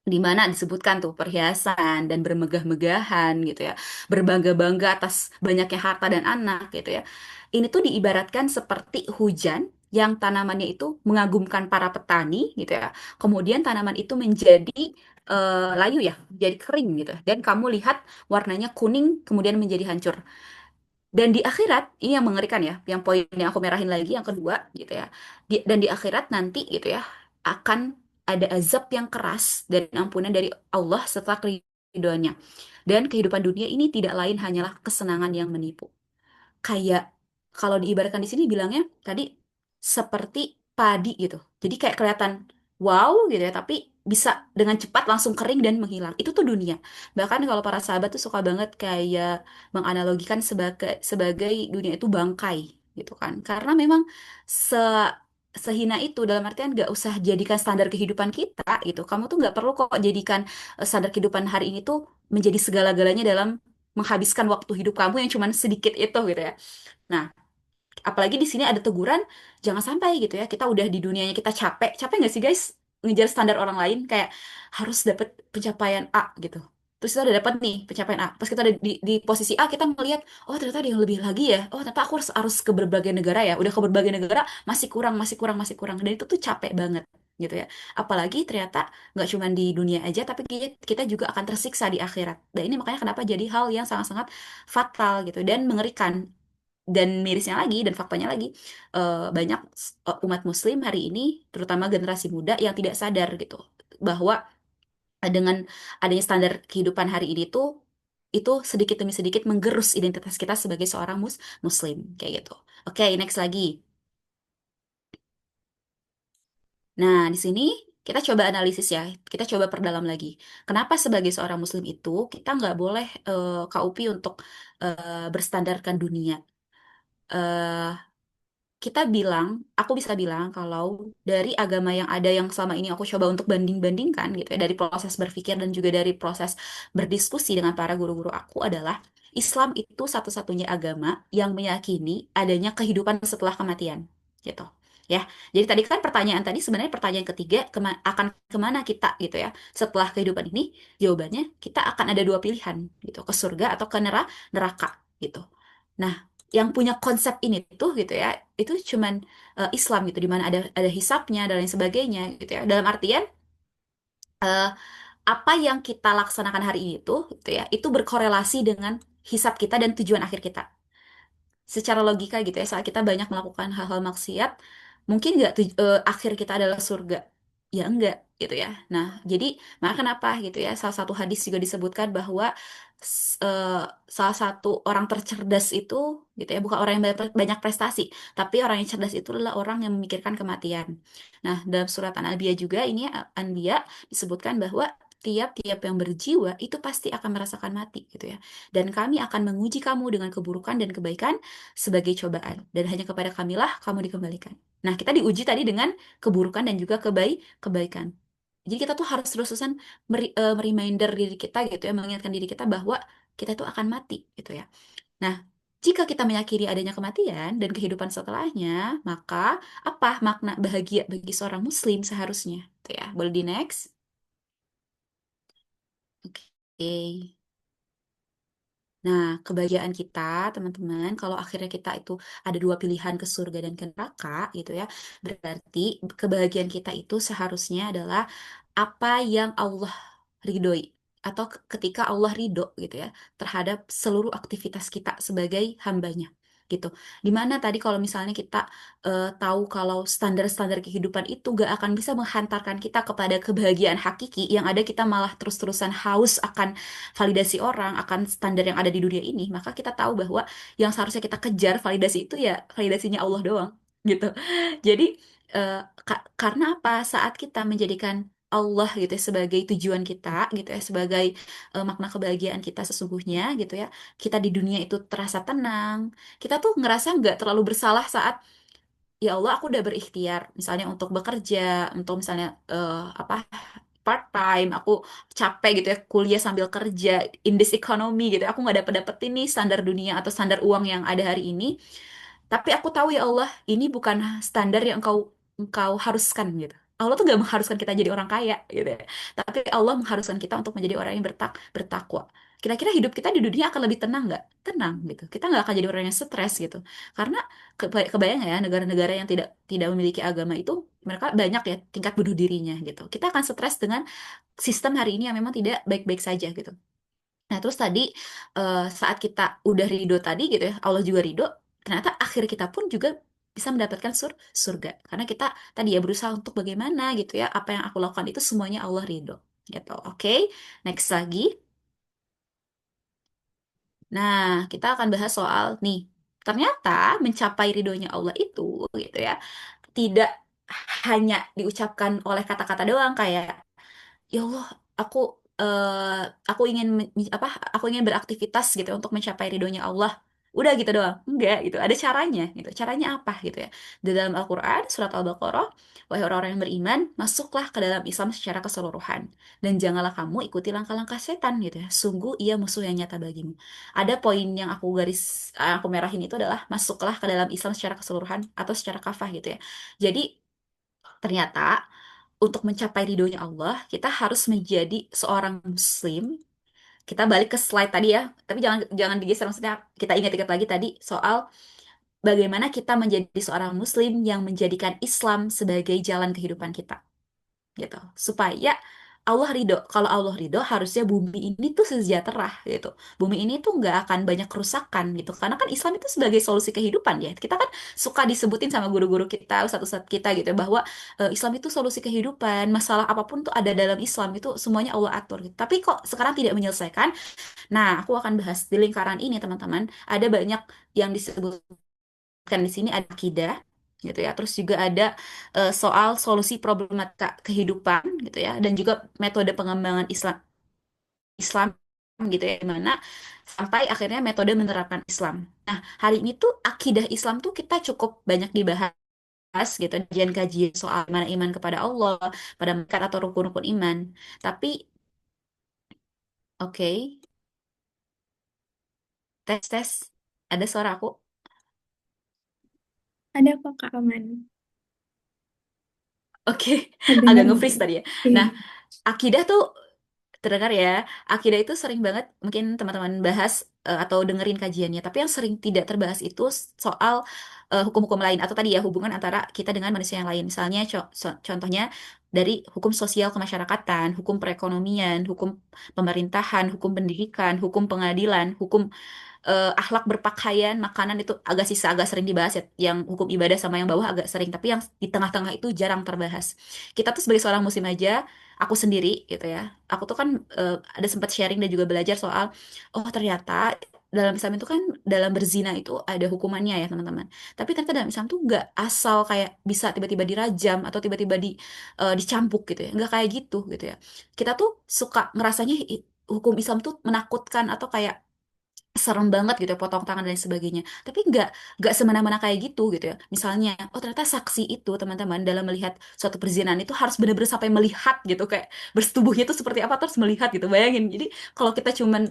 S3: di mana disebutkan tuh perhiasan dan bermegah-megahan gitu ya, berbangga-bangga atas banyaknya harta dan anak gitu ya. Ini tuh diibaratkan seperti hujan yang tanamannya itu mengagumkan para petani gitu ya. Kemudian tanaman itu menjadi layu ya, jadi kering gitu. Dan kamu lihat warnanya kuning kemudian menjadi hancur. Dan di akhirat, ini yang mengerikan ya, yang poin yang aku merahin lagi, yang kedua gitu ya. Dan di akhirat nanti gitu ya, akan ada azab yang keras dan ampunan dari Allah setelah keriduannya. Dan kehidupan dunia ini tidak lain hanyalah kesenangan yang menipu. Kayak kalau diibaratkan di sini bilangnya tadi seperti padi gitu. Jadi kayak kelihatan wow gitu ya, tapi bisa dengan cepat langsung kering dan menghilang. Itu tuh dunia. Bahkan kalau para sahabat tuh suka banget kayak menganalogikan sebagai dunia itu bangkai gitu kan. Karena memang se sehina itu dalam artian nggak usah jadikan standar kehidupan kita gitu. Kamu tuh nggak perlu kok jadikan standar kehidupan hari ini tuh menjadi segala-galanya dalam menghabiskan waktu hidup kamu yang cuman sedikit itu gitu ya. Nah, apalagi di sini ada teguran, jangan sampai gitu ya, kita udah di dunianya kita capek, capek nggak sih guys ngejar standar orang lain kayak harus dapet pencapaian A gitu. Terus kita udah dapet nih pencapaian A. Pas kita ada di posisi A, kita melihat, oh ternyata ada yang lebih lagi ya. Oh ternyata aku harus ke berbagai negara ya. Udah ke berbagai negara masih kurang, masih kurang, masih kurang. Dan itu tuh capek banget gitu ya. Apalagi ternyata nggak cuma di dunia aja, tapi kita juga akan tersiksa di akhirat. Dan ini makanya kenapa jadi hal yang sangat-sangat fatal gitu dan mengerikan. Dan mirisnya lagi dan faktanya lagi, banyak umat Muslim hari ini, terutama generasi muda yang tidak sadar gitu bahwa dengan adanya standar kehidupan hari ini tuh itu sedikit demi sedikit menggerus identitas kita sebagai seorang Muslim kayak gitu. Oke, next lagi. Nah, di sini kita coba analisis ya, kita coba perdalam lagi. Kenapa sebagai seorang Muslim itu kita nggak boleh KUP untuk berstandarkan dunia? Eh, kita bilang, aku bisa bilang kalau dari agama yang ada yang selama ini aku coba untuk banding-bandingkan gitu ya, dari proses berpikir dan juga dari proses berdiskusi dengan para guru-guru aku adalah Islam itu satu-satunya agama yang meyakini adanya kehidupan setelah kematian gitu. Ya, jadi tadi kan pertanyaan tadi sebenarnya pertanyaan ketiga akan kemana kita gitu ya setelah kehidupan ini? Jawabannya kita akan ada dua pilihan gitu, ke surga atau ke neraka gitu. Nah, yang punya konsep ini tuh gitu ya, itu cuman Islam gitu, di mana ada hisapnya dan lain sebagainya gitu ya. Dalam artian eh, apa yang kita laksanakan hari ini tuh gitu ya, itu berkorelasi dengan hisap kita dan tujuan akhir kita secara logika gitu ya, saat kita banyak melakukan hal-hal maksiat mungkin nggak akhir kita adalah surga, ya enggak gitu ya. Nah jadi maka kenapa gitu ya, salah satu hadis juga disebutkan bahwa s- eh, salah satu orang tercerdas itu gitu ya, bukan orang yang banyak prestasi, tapi orang yang cerdas itu adalah orang yang memikirkan kematian. Nah dalam surat An-Anbiya juga ini, Anbiya disebutkan bahwa tiap-tiap yang berjiwa itu pasti akan merasakan mati gitu ya, dan kami akan menguji kamu dengan keburukan dan kebaikan sebagai cobaan, dan hanya kepada kamilah kamu dikembalikan. Nah, kita diuji tadi dengan keburukan dan juga kebaikan. Jadi kita tuh harus terus-terusan mereminder diri kita gitu ya, mengingatkan diri kita bahwa kita tuh akan mati gitu ya. Nah, jika kita meyakini adanya kematian dan kehidupan setelahnya, maka apa makna bahagia bagi seorang muslim seharusnya? Gitu ya. Boleh di next? Oke. Nah, kebahagiaan kita, teman-teman, kalau akhirnya kita itu ada dua pilihan ke surga dan ke neraka, gitu ya, berarti kebahagiaan kita itu seharusnya adalah apa yang Allah ridhoi, atau ketika Allah ridho, gitu ya, terhadap seluruh aktivitas kita sebagai hambanya, gitu. Dimana tadi kalau misalnya kita tahu kalau standar-standar kehidupan itu gak akan bisa menghantarkan kita kepada kebahagiaan hakiki, yang ada kita malah terus-terusan haus akan validasi orang, akan standar yang ada di dunia ini, maka kita tahu bahwa yang seharusnya kita kejar validasi itu ya validasinya Allah doang, gitu. Jadi karena apa? Saat kita menjadikan Allah gitu ya sebagai tujuan kita gitu ya, sebagai makna kebahagiaan kita sesungguhnya gitu ya, kita di dunia itu terasa tenang, kita tuh ngerasa nggak terlalu bersalah saat ya Allah aku udah berikhtiar misalnya untuk bekerja, untuk misalnya apa, part time, aku capek gitu ya kuliah sambil kerja in this economy gitu ya, aku nggak dapet dapet ini standar dunia atau standar uang yang ada hari ini, tapi aku tahu ya Allah, ini bukan standar yang engkau engkau haruskan gitu. Allah tuh gak mengharuskan kita jadi orang kaya gitu ya. Tapi Allah mengharuskan kita untuk menjadi orang yang bertakwa. Kira-kira hidup kita di dunia akan lebih tenang nggak? Tenang gitu. Kita nggak akan jadi orang yang stres gitu. Karena kebayang ya, negara-negara yang tidak tidak memiliki agama itu mereka banyak ya tingkat bunuh dirinya gitu. Kita akan stres dengan sistem hari ini yang memang tidak baik-baik saja gitu. Nah, terus tadi saat kita udah ridho tadi gitu ya, Allah juga ridho, ternyata akhir kita pun juga bisa mendapatkan surga. Karena kita tadi ya berusaha untuk bagaimana gitu ya, apa yang aku lakukan itu semuanya Allah ridho. Gitu. Oke, next lagi. Nah, kita akan bahas soal nih. Ternyata mencapai ridhonya Allah itu gitu ya, tidak hanya diucapkan oleh kata-kata doang kayak ya Allah, aku eh, aku ingin apa? Aku ingin beraktivitas gitu untuk mencapai ridhonya Allah. Udah gitu doang. Enggak gitu. Ada caranya gitu. Caranya apa gitu ya? Di dalam Al-Qur'an surat Al-Baqarah, wahai orang-orang yang beriman, masuklah ke dalam Islam secara keseluruhan dan janganlah kamu ikuti langkah-langkah setan gitu ya. Sungguh ia musuh yang nyata bagimu. Ada poin yang aku merahin itu adalah masuklah ke dalam Islam secara keseluruhan atau secara kafah gitu ya. Jadi ternyata untuk mencapai ridhonya Allah, kita harus menjadi seorang muslim. Kita balik ke slide tadi ya, tapi jangan jangan digeser, maksudnya kita ingat-ingat lagi tadi soal bagaimana kita menjadi seorang muslim yang menjadikan Islam sebagai jalan kehidupan kita gitu. Supaya Allah ridho. Kalau Allah ridho, harusnya bumi ini tuh sejahtera gitu. Bumi ini tuh nggak akan banyak kerusakan gitu. Karena kan Islam itu sebagai solusi kehidupan ya. Kita kan suka disebutin sama guru-guru kita, ustadz-ustadz kita gitu bahwa Islam itu solusi kehidupan. Masalah apapun tuh ada dalam Islam itu semuanya Allah atur gitu. Tapi kok sekarang tidak menyelesaikan? Nah, aku akan bahas di lingkaran ini teman-teman. Ada banyak yang disebutkan di sini, ada akidah gitu ya. Terus juga ada soal solusi problematika kehidupan gitu ya, dan juga metode pengembangan Islam gitu ya, di mana sampai akhirnya metode menerapkan Islam. Nah, hari ini tuh akidah Islam tuh kita cukup banyak dibahas gitu, kajian-kajian soal mana iman kepada Allah, pada mereka atau rukun-rukun iman. Tapi oke, tes tes, ada suara aku?
S1: Ada kok Kak Aman.
S3: Oke, agak
S1: Kedengaran.
S3: nge-freeze tadi ya.
S1: Iya.
S3: Nah, akidah tuh terdengar ya, akidah itu sering banget mungkin teman-teman bahas atau dengerin kajiannya, tapi yang sering tidak terbahas itu soal hukum-hukum lain atau tadi ya hubungan antara kita dengan manusia yang lain. Misalnya contohnya dari hukum sosial kemasyarakatan, hukum perekonomian, hukum pemerintahan, hukum pendidikan, hukum pengadilan, hukum akhlak berpakaian, makanan itu agak sering dibahas ya. Yang hukum ibadah sama yang bawah agak sering, tapi yang di tengah-tengah itu jarang terbahas. Kita tuh sebagai seorang muslim aja, aku sendiri gitu ya. Aku tuh kan ada sempat sharing dan juga belajar soal oh ternyata dalam Islam itu kan dalam berzina itu ada hukumannya ya teman-teman. Tapi ternyata dalam Islam tuh nggak asal kayak bisa tiba-tiba dirajam atau tiba-tiba dicambuk gitu ya. Nggak kayak gitu ya. Kita tuh suka ngerasanya hukum Islam tuh menakutkan atau kayak serem banget gitu ya, potong tangan dan lain sebagainya. Tapi nggak semena-mena kayak gitu ya. Misalnya, oh ternyata saksi itu teman-teman dalam melihat suatu perzinahan itu harus benar-benar sampai melihat gitu, kayak bersetubuhnya itu seperti apa terus melihat gitu. Bayangin. Jadi kalau kita cuman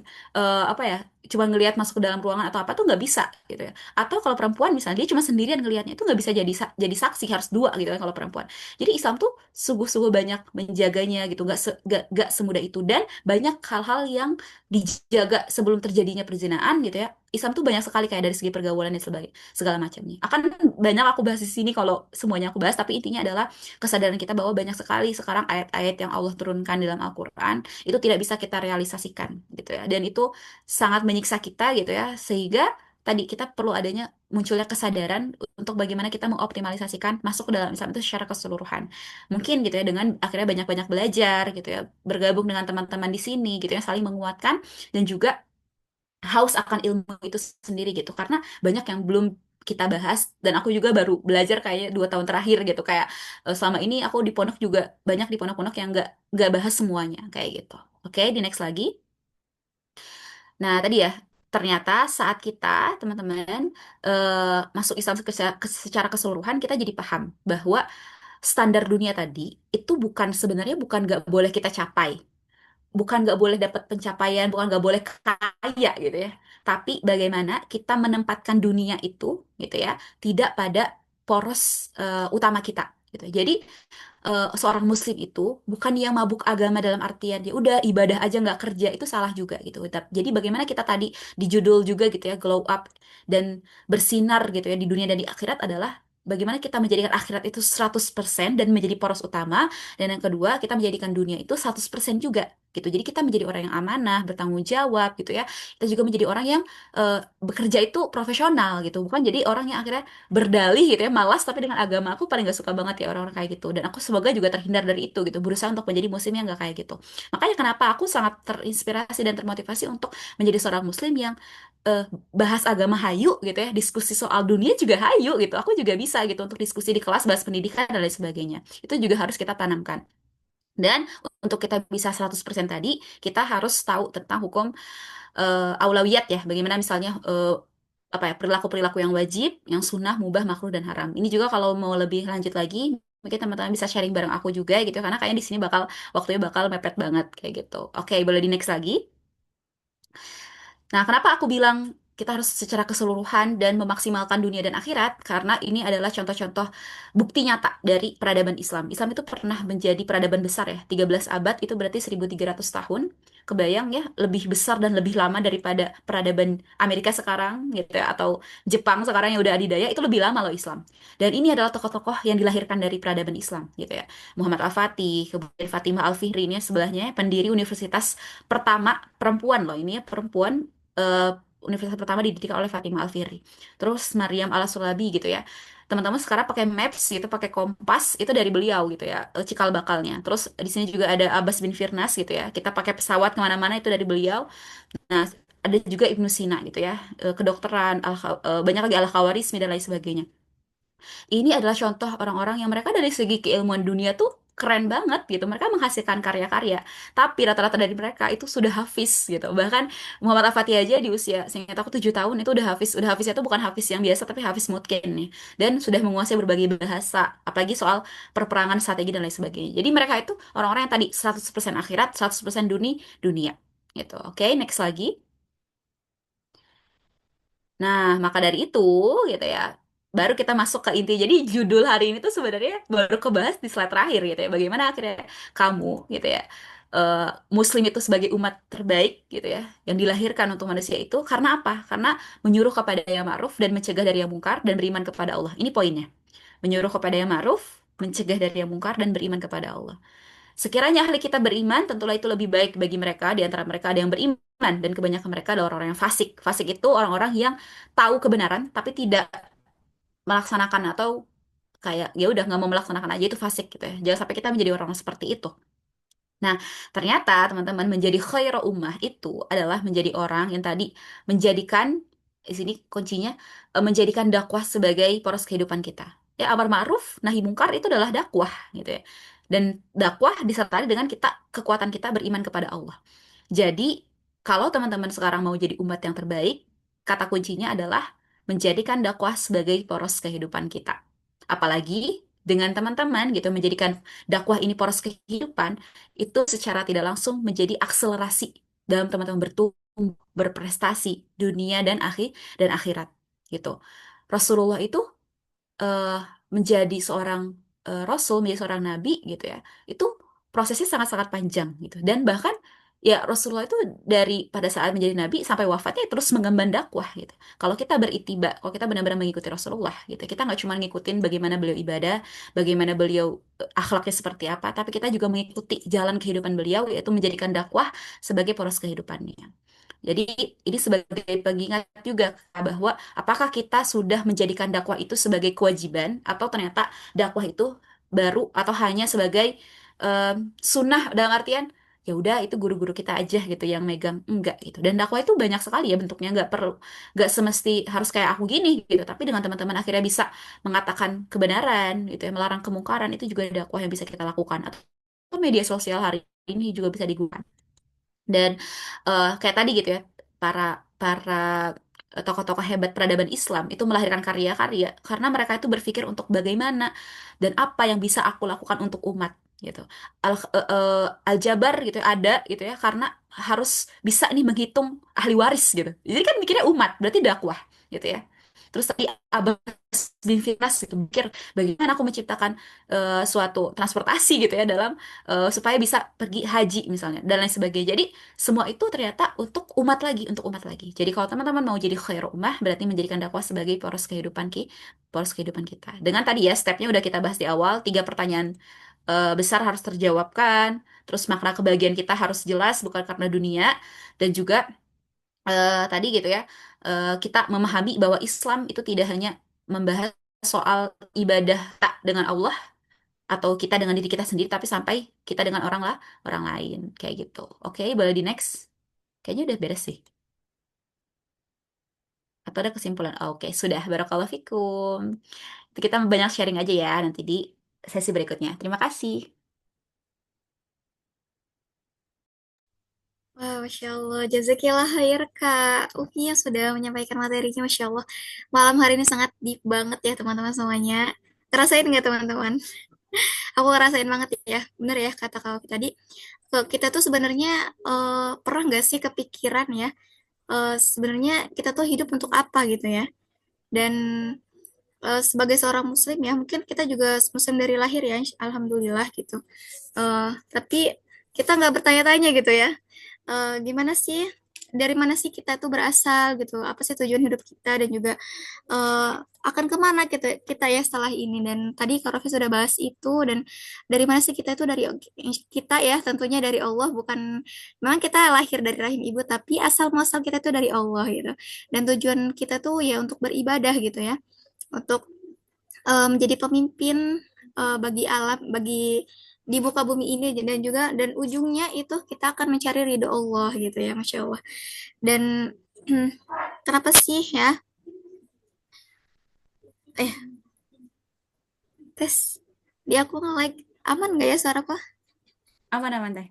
S3: apa ya, cuma ngelihat masuk ke dalam ruangan atau apa tuh nggak bisa gitu ya. Atau kalau perempuan misalnya dia cuma sendirian ngelihatnya itu nggak bisa jadi saksi, harus dua gitu kan kalau perempuan. Jadi Islam tuh sungguh-sungguh banyak menjaganya gitu, nggak semudah itu, dan banyak hal-hal yang dijaga sebelum terjadinya perzinaan gitu ya. Islam tuh banyak sekali kayak dari segi pergaulan dan segala macamnya. Akan banyak aku bahas di sini kalau semuanya aku bahas, tapi intinya adalah kesadaran kita bahwa banyak sekali sekarang ayat-ayat yang Allah turunkan dalam Al-Qur'an itu tidak bisa kita realisasikan gitu ya. Dan itu sangat menyiksa kita gitu ya. Sehingga tadi kita perlu adanya munculnya kesadaran untuk bagaimana kita mengoptimalisasikan masuk ke dalam Islam itu secara keseluruhan. Mungkin gitu ya dengan akhirnya banyak-banyak belajar gitu ya, bergabung dengan teman-teman di sini gitu ya, saling menguatkan dan juga haus akan ilmu itu sendiri gitu, karena banyak yang belum kita bahas dan aku juga baru belajar kayak 2 tahun terakhir gitu, kayak selama ini aku di pondok juga banyak di pondok-pondok yang nggak bahas semuanya kayak gitu. Oke, di next lagi. Nah, tadi ya, ternyata saat kita, teman-teman, masuk Islam secara keseluruhan, kita jadi paham bahwa standar dunia tadi itu sebenarnya bukan nggak boleh kita capai, bukan nggak boleh dapat pencapaian, bukan nggak boleh kaya gitu ya. Tapi bagaimana kita menempatkan dunia itu gitu ya, tidak pada poros utama kita gitu. Jadi seorang muslim itu bukan yang mabuk agama dalam artian ya udah ibadah aja nggak kerja, itu salah juga gitu. Jadi bagaimana kita tadi di judul juga gitu ya, glow up dan bersinar gitu ya di dunia dan di akhirat adalah bagaimana kita menjadikan akhirat itu 100% dan menjadi poros utama, dan yang kedua kita menjadikan dunia itu 100% juga gitu. Jadi kita menjadi orang yang amanah, bertanggung jawab gitu ya. Kita juga menjadi orang yang bekerja itu profesional gitu, bukan jadi orang yang akhirnya berdalih gitu ya, malas tapi dengan agama. Aku paling gak suka banget ya orang-orang kayak gitu, dan aku semoga juga terhindar dari itu gitu, berusaha untuk menjadi muslim yang gak kayak gitu. Makanya kenapa aku sangat terinspirasi dan termotivasi untuk menjadi seorang muslim yang eh, bahas agama hayu gitu ya, diskusi soal dunia juga hayu gitu, aku juga bisa gitu untuk diskusi di kelas, bahas pendidikan dan lain sebagainya. Itu juga harus kita tanamkan. Dan untuk kita bisa 100% tadi, kita harus tahu tentang hukum aulawiyat ya. Bagaimana misalnya apa ya, perilaku-perilaku yang wajib, yang sunnah, mubah, makruh dan haram. Ini juga kalau mau lebih lanjut lagi, mungkin teman-teman bisa sharing bareng aku juga gitu karena kayaknya di sini waktunya bakal mepet banget kayak gitu. Oke, boleh di next lagi. Nah, kenapa aku bilang kita harus secara keseluruhan dan memaksimalkan dunia dan akhirat? Karena ini adalah contoh-contoh bukti nyata dari peradaban Islam. Islam itu pernah menjadi peradaban besar ya. 13 abad itu berarti 1.300 tahun. Kebayang ya, lebih besar dan lebih lama daripada peradaban Amerika sekarang gitu ya. Atau Jepang sekarang yang udah adidaya, itu lebih lama loh Islam. Dan ini adalah tokoh-tokoh yang dilahirkan dari peradaban Islam gitu ya. Muhammad Al-Fatih, kemudian Fatimah Al-Fihri ini sebelahnya pendiri universitas pertama perempuan loh. Ini ya perempuan eh, universitas pertama didirikan oleh Fatimah Al-Fihri. Terus Maryam Al-Sulabi gitu ya. Teman-teman sekarang pakai Maps gitu, pakai Kompas itu dari beliau gitu ya, cikal bakalnya. Terus di sini juga ada Abbas bin Firnas gitu ya. Kita pakai pesawat kemana-mana itu dari beliau. Nah, ada juga Ibnu Sina gitu ya, kedokteran, banyak lagi Al-Khawarizmi dan lain sebagainya. Ini adalah contoh orang-orang yang mereka dari segi keilmuan dunia tuh keren banget gitu. Mereka menghasilkan karya-karya. Tapi rata-rata dari mereka itu sudah hafiz gitu. Bahkan Muhammad Al-Fatih aja di usia, seingat aku 7 tahun itu udah hafiz. Udah hafiznya tuh bukan hafiz yang biasa, tapi hafiz mutkin nih. Dan sudah menguasai berbagai bahasa. Apalagi soal perperangan, strategi, dan lain sebagainya. Jadi mereka itu orang-orang yang tadi 100% akhirat, 100% dunia. Gitu. Oke, next lagi. Nah, maka dari itu gitu ya, baru kita masuk ke inti. Jadi judul hari ini tuh sebenarnya baru kebahas di slide terakhir gitu ya. Bagaimana akhirnya kamu gitu ya, eh, Muslim itu sebagai umat terbaik gitu ya, yang dilahirkan untuk manusia itu karena apa? Karena menyuruh kepada yang ma'ruf dan mencegah dari yang mungkar dan beriman kepada Allah. Ini poinnya. Menyuruh kepada yang ma'ruf, mencegah dari yang mungkar dan beriman kepada Allah. Sekiranya ahli kita beriman, tentulah itu lebih baik bagi mereka. Di antara mereka ada yang beriman, dan kebanyakan mereka adalah orang-orang yang fasik. Fasik itu orang-orang yang tahu kebenaran, tapi tidak melaksanakan atau kayak ya udah nggak mau melaksanakan aja itu fasik gitu ya. Jangan sampai kita menjadi orang seperti itu. Nah, ternyata teman-teman menjadi khairu ummah itu adalah menjadi orang yang tadi menjadikan di sini kuncinya menjadikan dakwah sebagai poros kehidupan kita. Ya, amar ma'ruf, nahi mungkar itu adalah dakwah gitu ya. Dan dakwah disertai dengan kekuatan kita beriman kepada Allah. Jadi, kalau teman-teman sekarang mau jadi umat yang terbaik, kata kuncinya adalah menjadikan dakwah sebagai poros kehidupan kita. Apalagi dengan teman-teman gitu menjadikan dakwah ini poros kehidupan, itu secara tidak langsung menjadi akselerasi dalam teman-teman bertumbuh, berprestasi dunia dan akhirat gitu. Rasulullah itu eh, menjadi seorang rasul, menjadi seorang nabi gitu ya, itu prosesnya sangat-sangat panjang gitu. Dan bahkan ya Rasulullah itu dari pada saat menjadi nabi sampai wafatnya terus mengemban dakwah gitu. Kalau kita beritiba, kalau kita benar-benar mengikuti Rasulullah gitu, kita nggak cuma ngikutin bagaimana beliau ibadah, bagaimana beliau akhlaknya seperti apa, tapi kita juga mengikuti jalan kehidupan beliau, yaitu menjadikan dakwah sebagai poros kehidupannya. Jadi ini sebagai pengingat juga bahwa apakah kita sudah menjadikan dakwah itu sebagai kewajiban atau ternyata dakwah itu baru atau hanya sebagai sunnah dalam artian ya udah itu guru-guru kita aja gitu yang megang enggak gitu. Dan dakwah itu banyak sekali ya bentuknya, nggak semesti harus kayak aku gini gitu. Tapi dengan teman-teman akhirnya bisa mengatakan kebenaran gitu ya, melarang kemungkaran, itu juga dakwah yang bisa kita lakukan. Atau media sosial hari ini juga bisa digunakan. Dan kayak tadi gitu ya, para para tokoh-tokoh hebat peradaban Islam itu melahirkan karya-karya karena mereka itu berpikir untuk bagaimana dan apa yang bisa aku lakukan untuk umat gitu. Aljabar gitu ya, ada gitu ya karena harus bisa nih menghitung ahli waris gitu. Jadi kan mikirnya umat, berarti dakwah gitu ya. Terus tadi Abbas bin Firnas gitu mikir bagaimana aku menciptakan suatu transportasi gitu ya dalam supaya bisa pergi haji misalnya dan lain sebagainya. Jadi semua itu ternyata untuk umat lagi, untuk umat lagi. Jadi kalau teman-teman mau jadi khair ummah, berarti menjadikan dakwah sebagai poros kehidupan kita. Dengan tadi ya stepnya udah kita bahas di awal, 3 pertanyaan besar harus terjawabkan. Terus makna kebahagiaan kita harus jelas, bukan karena dunia. Dan juga tadi gitu ya, kita memahami bahwa Islam itu tidak hanya membahas soal ibadah tak dengan Allah atau kita dengan diri kita sendiri, tapi sampai kita dengan orang lain kayak gitu. Oke, boleh di next. Kayaknya udah beres sih. Atau ada kesimpulan? Oke, sudah. Barakallahu fikum. Itu kita banyak sharing aja ya nanti di sesi berikutnya. Terima kasih.
S2: Wah, Masya Allah. Jazakillah khair, Kak Ufi yang sudah menyampaikan materinya, Masya Allah. Malam hari ini sangat deep banget ya, teman-teman semuanya. Ngerasain nggak, teman-teman? Aku ngerasain banget ya. Bener ya, kata Kak Ufi tadi. Kita tuh sebenarnya pernah nggak sih kepikiran ya, sebenarnya kita tuh hidup untuk apa gitu ya. Dan sebagai seorang muslim ya, mungkin kita juga muslim dari lahir ya, alhamdulillah gitu. Tapi kita nggak bertanya-tanya gitu ya, gimana sih, dari mana sih kita tuh berasal gitu, apa sih tujuan hidup kita, dan juga eh, akan kemana kita ya setelah ini. Dan tadi Kak Rofi sudah bahas itu, dan dari mana sih kita itu, dari kita ya tentunya dari Allah, bukan, memang kita lahir dari rahim ibu, tapi asal muasal kita itu dari Allah gitu. Dan tujuan kita tuh ya untuk beribadah gitu ya, untuk menjadi pemimpin bagi alam, bagi di muka bumi ini, dan juga dan ujungnya itu kita akan mencari ridho Allah gitu ya, Masya Allah. Dan kenapa sih ya, eh tes di aku nge-like, aman nggak ya suaraku?
S3: Aman-aman teh.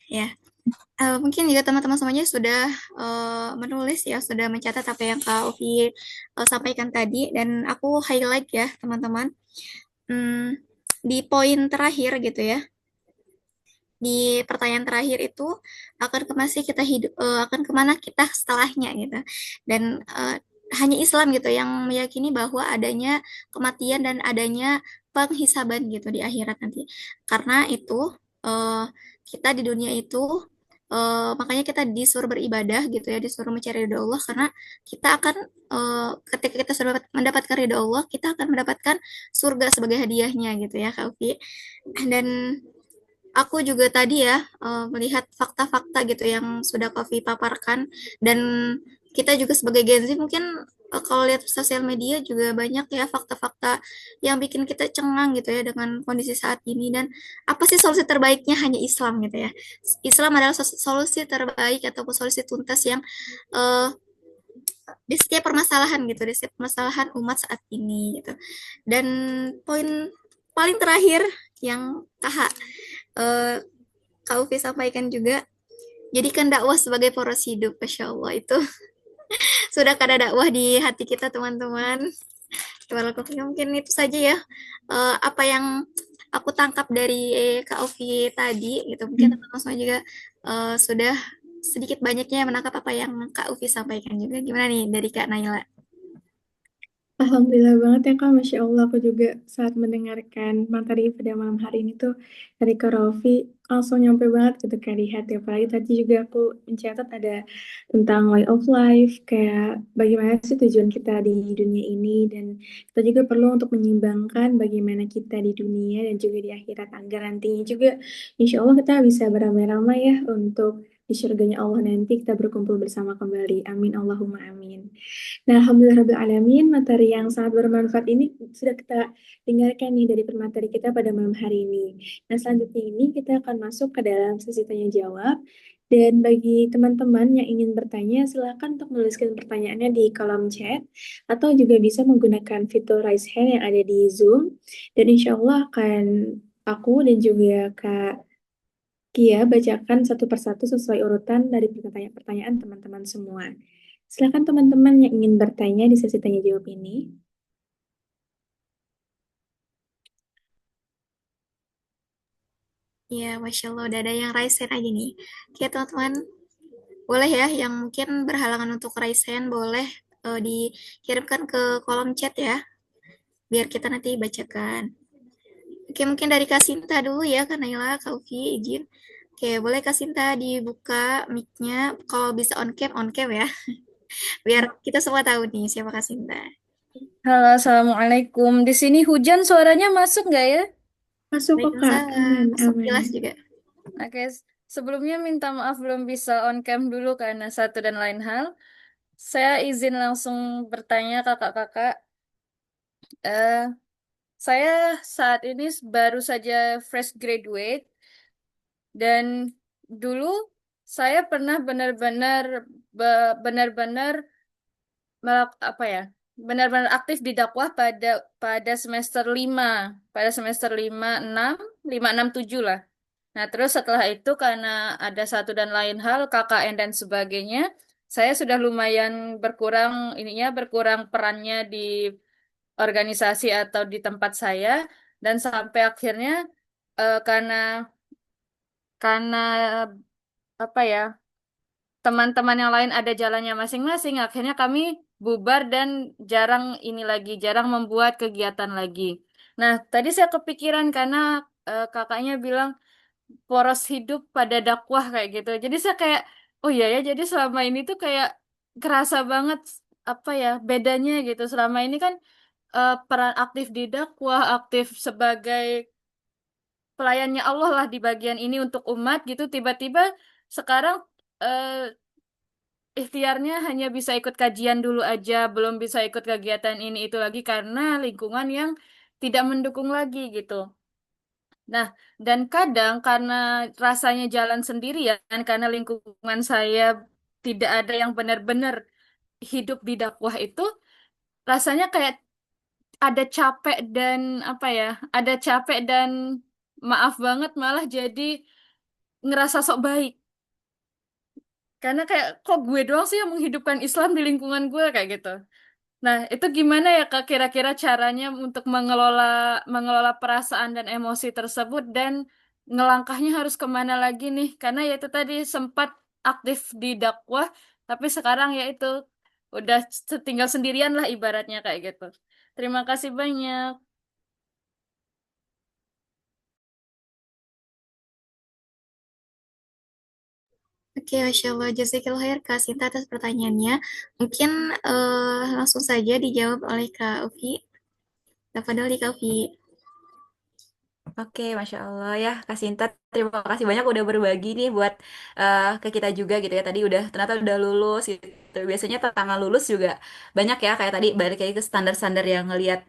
S2: Ya, mungkin juga teman-teman semuanya sudah menulis ya, sudah mencatat apa yang Kak Ovi sampaikan tadi, dan aku highlight ya teman-teman. Di poin terakhir gitu ya, di pertanyaan terakhir itu, akan kemana sih kita hidup, akan kemana kita setelahnya gitu. Dan hanya Islam gitu yang meyakini bahwa adanya kematian dan adanya penghisaban gitu di akhirat nanti. Karena itu eh, kita di dunia itu, makanya kita disuruh beribadah gitu ya, disuruh mencari ridho Allah, karena kita akan, ketika kita sudah mendapatkan ridho Allah, kita akan mendapatkan surga sebagai hadiahnya gitu ya, Kak Ufi. Dan aku juga tadi ya melihat fakta-fakta gitu yang sudah Kofi paparkan, dan kita juga sebagai Gen Z mungkin kalau lihat sosial media juga banyak ya fakta-fakta yang bikin kita cengang gitu ya dengan kondisi saat ini. Dan apa sih solusi terbaiknya? Hanya Islam gitu ya. Islam adalah solusi terbaik ataupun solusi tuntas yang eh, di setiap permasalahan gitu, di setiap permasalahan umat saat ini gitu. Dan poin paling terakhir yang KH, eh, Kak Ufi sampaikan juga, jadikan dakwah sebagai poros hidup. Masya Allah, itu sudah kada dakwah di hati kita teman-teman. Mungkin itu saja ya, apa yang aku tangkap dari Kak Ufi tadi gitu. Mungkin teman-teman semua juga sudah sedikit banyaknya menangkap apa yang Kak Ufi sampaikan juga. Gimana nih dari Kak Naila?
S1: Alhamdulillah banget ya Kak, Masya Allah. Aku juga saat mendengarkan materi pada malam hari ini tuh dari Kak Rofi, langsung nyampe banget gitu Kak di hati. Apalagi tadi juga aku mencatat ada tentang way of life, kayak bagaimana sih tujuan kita di dunia ini, dan kita juga perlu untuk menyeimbangkan bagaimana kita di dunia dan juga di akhirat, agar nantinya juga insya Allah kita bisa beramai-ramai ya untuk di surganya Allah nanti kita berkumpul bersama kembali. Amin Allahumma amin. Nah, Alhamdulillah, materi yang sangat bermanfaat ini sudah kita dengarkan nih dari pemateri kita pada malam hari ini. Nah, selanjutnya ini kita akan masuk ke dalam sesi tanya jawab. Dan bagi teman-teman yang ingin bertanya, silakan untuk menuliskan pertanyaannya di kolom chat, atau juga bisa menggunakan fitur raise hand yang ada di Zoom. Dan insya Allah akan aku dan juga Kak Kia bacakan satu persatu sesuai urutan dari pertanyaan-pertanyaan teman-teman semua. Silakan teman-teman yang ingin bertanya di sesi tanya jawab ini.
S2: Ya, Masya Allah, udah ada yang raise hand aja nih. Oke, teman-teman, boleh ya, yang mungkin berhalangan untuk raise hand, boleh dikirimkan ke kolom chat ya, biar kita nanti bacakan. Oke, mungkin dari Kak Sinta dulu ya, Kak Naila, Kak Ufi, izin. Oke, boleh Kak Sinta dibuka mic-nya, kalau bisa on cam ya, biar kita semua tahu nih siapa Kak Sinta.
S5: Halo, Assalamualaikum. Di sini hujan suaranya masuk nggak ya?
S1: Masuk kok Kak,
S2: Waalaikumsalam,
S1: aman,
S2: masuk
S1: aman.
S2: jelas juga.
S5: Oke, sebelumnya minta maaf belum bisa on cam dulu karena satu dan lain hal. Saya izin langsung bertanya kakak-kakak. Eh, saya saat ini baru saja fresh graduate dan dulu saya pernah benar-benar apa ya? Benar-benar aktif di dakwah pada semester 5, pada semester 5 6 5 6 7 lah. Nah, terus setelah itu karena ada satu dan lain hal, KKN dan sebagainya, saya sudah lumayan berkurang ininya, berkurang perannya di organisasi atau di tempat saya, dan sampai akhirnya karena apa ya, teman-teman yang lain ada jalannya masing-masing, akhirnya kami bubar dan jarang membuat kegiatan lagi. Nah, tadi saya kepikiran karena kakaknya bilang poros hidup pada dakwah kayak gitu. Jadi saya kayak, oh iya ya, jadi selama ini tuh kayak kerasa banget apa ya bedanya gitu. Selama ini kan peran aktif di dakwah, aktif sebagai pelayannya Allah lah di bagian ini untuk umat gitu. Tiba-tiba sekarang eh, ikhtiarnya hanya bisa ikut kajian dulu aja, belum bisa ikut kegiatan ini itu lagi karena lingkungan yang tidak mendukung lagi gitu. Nah, dan kadang karena rasanya jalan sendirian, karena lingkungan saya tidak ada yang benar-benar hidup di dakwah itu, rasanya kayak ada capek dan apa ya, ada capek dan maaf banget malah jadi ngerasa sok baik. Karena kayak kok gue doang sih yang menghidupkan Islam di lingkungan gue kayak gitu. Nah, itu gimana ya Kak kira-kira caranya untuk mengelola perasaan dan emosi tersebut dan ngelangkahnya harus kemana lagi nih? Karena ya itu tadi sempat aktif di dakwah, tapi sekarang ya itu udah tinggal sendirian lah ibaratnya kayak gitu. Terima kasih banyak.
S2: Oke, Masya Allah. Jazakallah khair Kak Sinta atas pertanyaannya. Mungkin langsung saja dijawab oleh Kak Ufi. Tafadhali Kak Ufi.
S3: Oke, Masya Allah ya, Kak Sinta, terima kasih banyak udah berbagi nih buat ke kita juga gitu ya. Tadi ternyata udah lulus gitu. Biasanya tantangan lulus juga banyak ya, kayak tadi balik lagi ke standar-standar yang ngelihat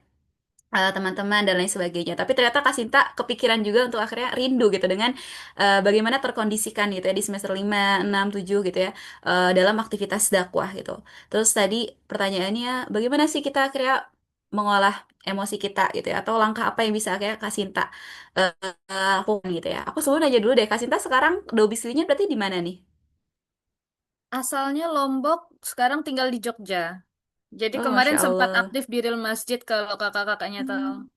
S3: teman-teman dan lain sebagainya. Tapi ternyata Kak Sinta kepikiran juga untuk akhirnya rindu gitu dengan bagaimana terkondisikan gitu ya di semester 5, 6, 7 gitu ya dalam aktivitas dakwah gitu. Terus tadi pertanyaannya bagaimana sih kita akhirnya mengolah emosi kita gitu ya atau langkah apa yang bisa akhirnya Kak Sinta eh, lakukan gitu ya. Aku sebelum nanya dulu deh Kak Sinta sekarang domisilinya berarti di mana nih?
S5: Asalnya Lombok, sekarang tinggal di Jogja. Jadi
S3: Oh,
S5: kemarin
S3: Masya
S5: sempat
S3: Allah.
S5: aktif di Real Masjid kalau kakak-kakaknya tahu.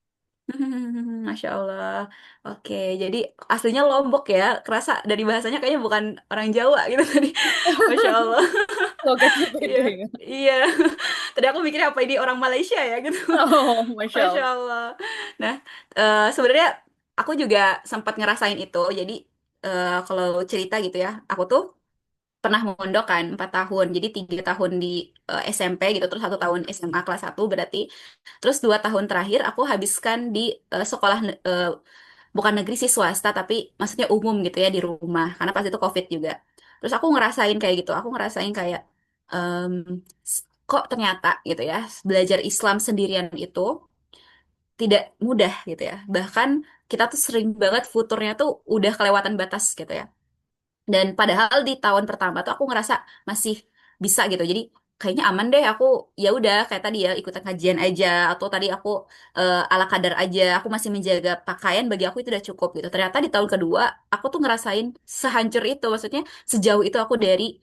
S3: Hmm. Masya Allah. Oke, jadi aslinya Lombok ya. Kerasa dari bahasanya kayaknya bukan orang Jawa gitu tadi. Masya Allah.
S5: Logatnya
S3: Iya,
S5: beda ya.
S3: iya. Tadi aku mikirnya apa ini orang Malaysia ya gitu.
S5: Oh, Masya
S3: Masya
S5: Allah.
S3: Allah. Nah, sebenarnya aku juga sempat ngerasain itu. Jadi kalau cerita gitu ya, aku tuh pernah mondok kan 4 tahun. Jadi 3 tahun di SMP gitu, terus 1 tahun SMA kelas 1 berarti. Terus 2 tahun terakhir aku habiskan di sekolah bukan negeri sih swasta, tapi maksudnya umum gitu ya di rumah. Karena pas itu COVID juga. Terus aku ngerasain kayak gitu. Aku ngerasain kayak em, kok ternyata gitu ya belajar Islam sendirian itu tidak mudah gitu ya. Bahkan kita tuh sering banget futurnya tuh udah kelewatan batas gitu ya. Dan padahal di tahun pertama tuh aku ngerasa masih bisa gitu. Jadi kayaknya aman deh aku ya udah kayak tadi ya ikutan kajian aja atau tadi aku ala kadar aja. Aku masih menjaga pakaian bagi aku itu udah cukup gitu. Ternyata di tahun kedua aku tuh ngerasain sehancur itu. Maksudnya sejauh itu aku dari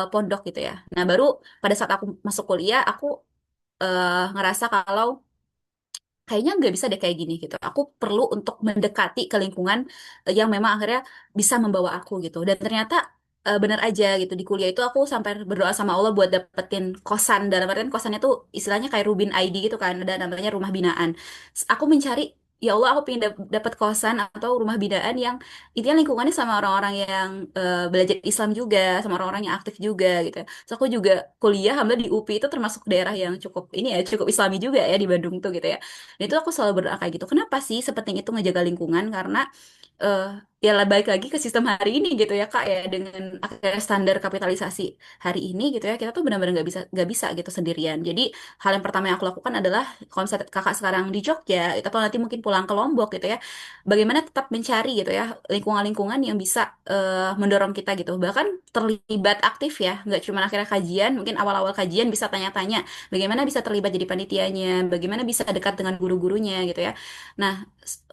S3: pondok gitu ya. Nah, baru pada saat aku masuk kuliah aku ngerasa kalau kayaknya nggak bisa deh kayak gini gitu. Aku perlu untuk mendekati ke lingkungan yang memang akhirnya bisa membawa aku gitu. Dan ternyata benar aja gitu di kuliah itu aku sampai berdoa sama Allah buat dapetin kosan. Dalam artian kosannya tuh istilahnya kayak Rubin ID gitu kan, ada namanya rumah binaan. Aku mencari ya Allah aku pengen dapat kosan atau rumah binaan yang intinya lingkungannya sama orang-orang yang belajar Islam juga, sama orang-orang yang aktif juga gitu. So aku juga kuliah alhamdulillah di UPI itu termasuk daerah yang cukup ini ya cukup Islami juga ya di Bandung tuh gitu ya. Dan itu aku selalu berdoa kayak gitu. Kenapa sih sepenting itu ngejaga lingkungan? Karena eh ya lah balik lagi ke sistem hari ini gitu ya Kak ya dengan akhirnya standar kapitalisasi hari ini gitu ya kita tuh benar-benar nggak bisa gitu sendirian. Jadi hal yang pertama yang aku lakukan adalah kalau misalnya Kakak sekarang di Jogja itu atau nanti mungkin pulang ke Lombok gitu ya, bagaimana tetap mencari gitu ya lingkungan-lingkungan yang bisa mendorong kita gitu. Bahkan terlibat aktif ya, nggak cuma akhirnya kajian, mungkin awal-awal kajian bisa tanya-tanya bagaimana bisa terlibat jadi panitianya, bagaimana bisa dekat dengan guru-gurunya gitu ya. Nah,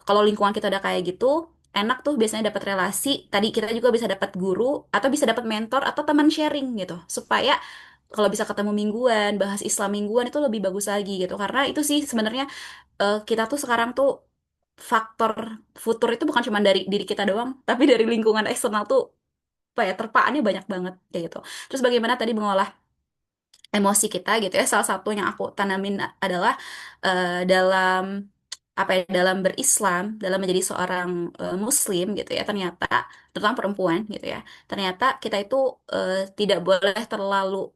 S3: kalau lingkungan kita udah kayak gitu, enak tuh biasanya dapat relasi. Tadi kita juga bisa dapat guru atau bisa dapat mentor atau teman sharing gitu. Supaya kalau bisa ketemu mingguan, bahas Islam mingguan itu lebih bagus lagi gitu. Karena itu sih sebenarnya kita tuh sekarang tuh faktor futur itu bukan cuma dari diri kita doang, tapi dari lingkungan eksternal tuh apa ya terpaannya banyak banget kayak gitu. Terus bagaimana tadi mengolah emosi kita gitu ya. Salah satu yang aku tanamin adalah dalam apa ya dalam berislam, dalam menjadi seorang muslim gitu ya. Ternyata terutama perempuan gitu ya. Ternyata kita itu tidak boleh terlalu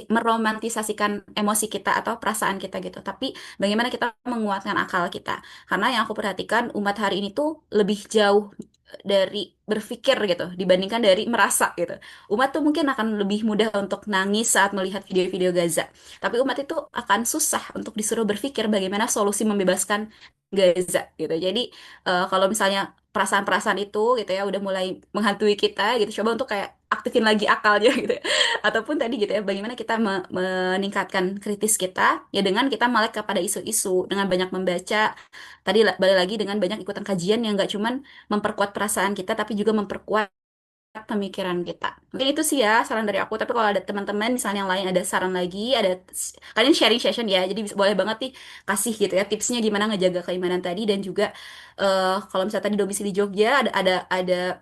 S3: meromantisasikan emosi kita atau perasaan kita gitu. Tapi bagaimana kita menguatkan akal kita. Karena yang aku perhatikan umat hari ini tuh lebih jauh dari berpikir gitu dibandingkan dari merasa gitu. Umat tuh mungkin akan lebih mudah untuk nangis saat melihat video-video Gaza. Tapi umat itu akan susah untuk disuruh berpikir bagaimana solusi membebaskan Gaza gitu. Jadi kalau misalnya perasaan-perasaan itu gitu ya udah mulai menghantui kita gitu, coba untuk kayak aktifin lagi akalnya gitu. Ya. Ataupun tadi gitu ya bagaimana kita meningkatkan kritis kita ya dengan kita melek kepada isu-isu dengan banyak membaca. Tadi balik lagi dengan banyak ikutan kajian yang nggak cuman memperkuat perasaan kita tapi juga memperkuat pemikiran kita. Mungkin itu sih ya saran dari aku. Tapi kalau ada teman-teman misalnya yang lain ada saran lagi, ada kalian sharing session ya. Jadi boleh banget nih kasih gitu ya tipsnya gimana ngejaga keimanan tadi dan juga kalau misalnya tadi domisili Jogja ada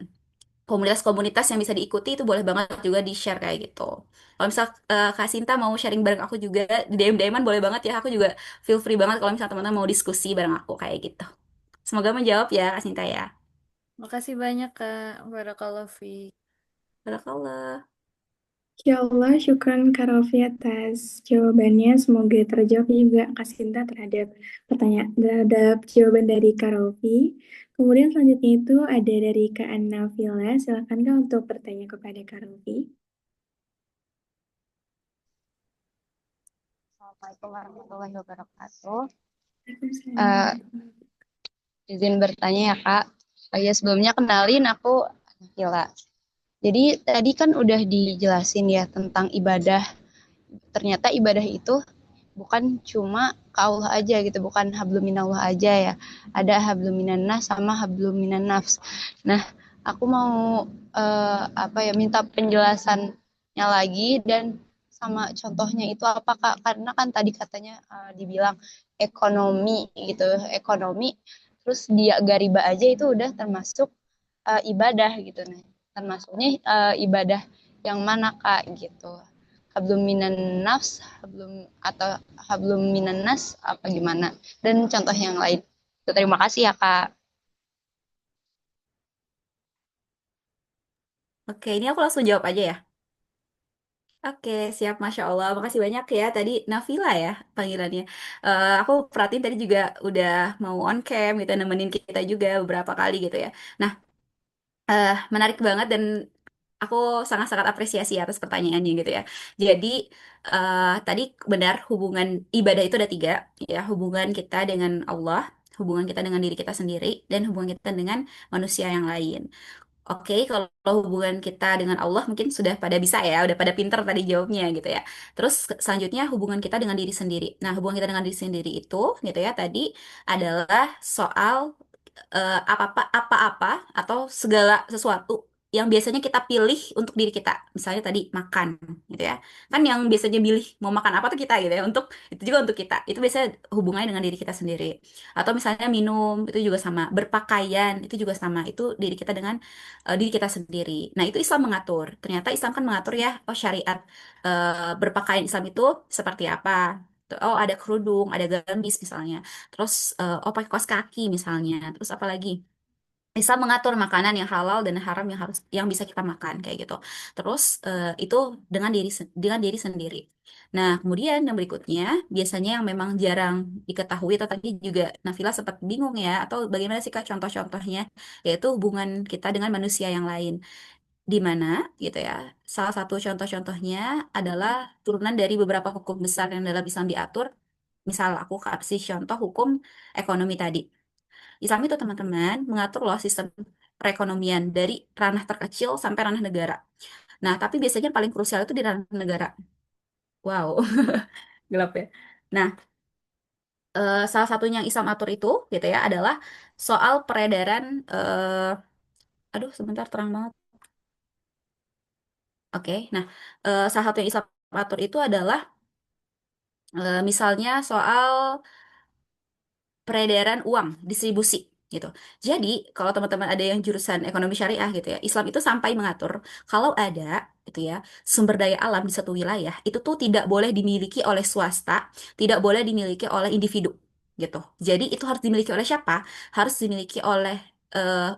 S3: komunitas-komunitas yang bisa diikuti itu boleh banget juga di-share kayak gitu. Kalau misal Kak Sinta mau sharing bareng aku juga di DM-DM-an boleh banget ya. Aku juga feel free banget kalau misalnya teman-teman mau diskusi bareng aku kayak gitu. Semoga menjawab ya Kak Sinta ya.
S5: Makasih banyak, Kak. Barakallahu fiik.
S3: Barakallah.
S1: Ya Allah, syukran Kak Raffi atas jawabannya. Semoga terjawab juga Kak Sinta terhadap jawaban dari Kak Raffi. Kemudian selanjutnya itu ada dari Kak Anna Villa. Silakan Kak untuk bertanya kepada Kak Raffi.
S6: Assalamualaikum warahmatullahi wabarakatuh.
S1: Waalaikumsalam.
S6: Izin bertanya ya Kak. Ya sebelumnya kenalin aku Nafila. Jadi tadi kan udah dijelasin ya tentang ibadah. Ternyata ibadah itu bukan cuma ke Allah aja gitu, bukan hablum minallah aja ya. Ada hablum minannas sama hablum minan nafs. Nah, aku mau minta penjelasannya lagi dan sama contohnya itu apa Kak? Karena kan tadi katanya dibilang ekonomi gitu, ekonomi terus dia gariba aja itu udah termasuk ibadah gitu nih. Termasuknya ibadah yang mana Kak gitu. Hablum minan nafs, hablum minan nas apa gimana? Dan contoh yang lain. Terima kasih ya Kak.
S3: Oke, ini aku langsung jawab aja ya. Oke, siap. Masya Allah. Makasih banyak ya. Tadi Nafila ya panggilannya. Aku perhatiin tadi juga udah mau on cam gitu, nemenin kita juga beberapa kali gitu ya. Nah, menarik banget dan aku sangat-sangat apresiasi atas pertanyaannya gitu ya. Jadi, tadi benar hubungan ibadah itu ada tiga, ya. Hubungan kita dengan Allah, hubungan kita dengan diri kita sendiri, dan hubungan kita dengan manusia yang lain. Oke, kalau hubungan kita dengan Allah mungkin sudah pada bisa ya, udah pada pinter tadi jawabnya gitu ya. Terus selanjutnya hubungan kita dengan diri sendiri. Nah, hubungan kita dengan diri sendiri itu gitu ya tadi adalah soal apa-apa atau segala sesuatu yang biasanya kita pilih untuk diri kita. Misalnya tadi makan gitu ya. Kan yang biasanya pilih mau makan apa tuh kita gitu ya. Untuk itu juga untuk kita. Itu biasanya hubungannya dengan diri kita sendiri. Atau misalnya minum itu juga sama, berpakaian itu juga sama. Itu diri kita dengan diri kita sendiri. Nah, itu Islam mengatur. Ternyata Islam kan mengatur ya, oh syariat berpakaian Islam itu seperti apa. Oh, ada kerudung, ada gamis misalnya. Terus oh pakai kaos kaki misalnya. Terus apa lagi? Islam mengatur makanan yang halal dan haram yang bisa kita makan kayak gitu. Terus itu dengan diri sendiri. Nah, kemudian yang berikutnya biasanya yang memang jarang diketahui atau tadi juga Nafila sempat bingung ya atau bagaimana sih Kak contoh-contohnya yaitu hubungan kita dengan manusia yang lain di mana gitu ya. Salah satu contoh-contohnya adalah turunan dari beberapa hukum besar yang dalam Islam diatur. Misal aku kasih contoh hukum ekonomi tadi. Islam itu teman-teman mengatur loh sistem perekonomian dari ranah terkecil sampai ranah negara. Nah, tapi biasanya yang paling krusial itu di ranah negara. Wow, gelap ya. Nah, salah satunya yang Islam atur itu gitu ya adalah soal peredaran aduh sebentar terang banget. Oke, nah salah satu yang Islam atur itu adalah misalnya soal peredaran uang, distribusi gitu. Jadi, kalau teman-teman ada yang jurusan ekonomi syariah gitu ya, Islam itu sampai mengatur kalau ada gitu ya, sumber daya alam di satu wilayah itu tuh tidak boleh dimiliki oleh swasta, tidak boleh dimiliki oleh individu gitu. Jadi, itu harus dimiliki oleh siapa? Harus dimiliki oleh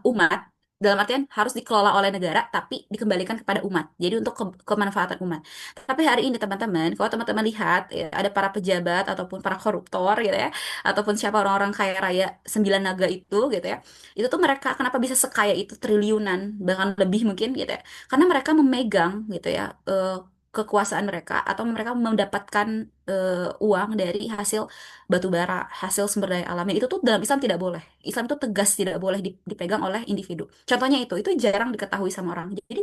S3: umat. Dalam artian harus dikelola oleh negara, tapi dikembalikan kepada umat. Jadi untuk kemanfaatan umat. Tapi hari ini teman-teman, kalau teman-teman lihat ya, ada para pejabat ataupun para koruptor gitu ya, ataupun siapa orang-orang kaya raya 9 naga itu gitu ya, itu tuh mereka kenapa bisa sekaya itu triliunan bahkan lebih mungkin gitu ya, karena mereka memegang gitu ya kekuasaan mereka atau mereka mendapatkan uang dari hasil batu bara, hasil sumber daya alam. Dan itu tuh dalam Islam tidak boleh. Islam itu tegas tidak boleh dipegang oleh individu. Contohnya itu jarang diketahui sama orang. Jadi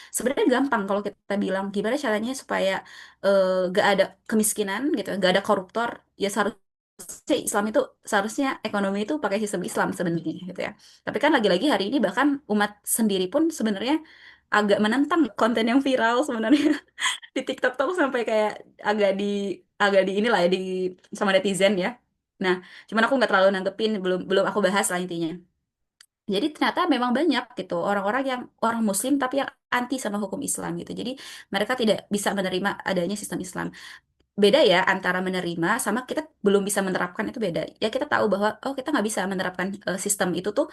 S3: sebenarnya gampang kalau kita bilang gimana caranya supaya gak ada kemiskinan gitu, gak ada koruptor. Ya Islam itu seharusnya ekonomi itu pakai sistem Islam sebenarnya gitu ya. Tapi kan lagi-lagi hari ini bahkan umat sendiri pun sebenarnya agak menentang konten yang viral sebenarnya di TikTok tuh sampai kayak agak di inilah ya di sama netizen ya. Nah, cuman aku nggak terlalu nanggepin, belum belum aku bahas lah intinya. Jadi ternyata memang banyak gitu orang-orang yang orang Muslim tapi yang anti sama hukum Islam gitu. Jadi mereka tidak bisa menerima adanya sistem Islam. Beda ya antara menerima sama kita belum bisa menerapkan itu beda. Ya kita tahu bahwa oh kita nggak bisa menerapkan sistem itu tuh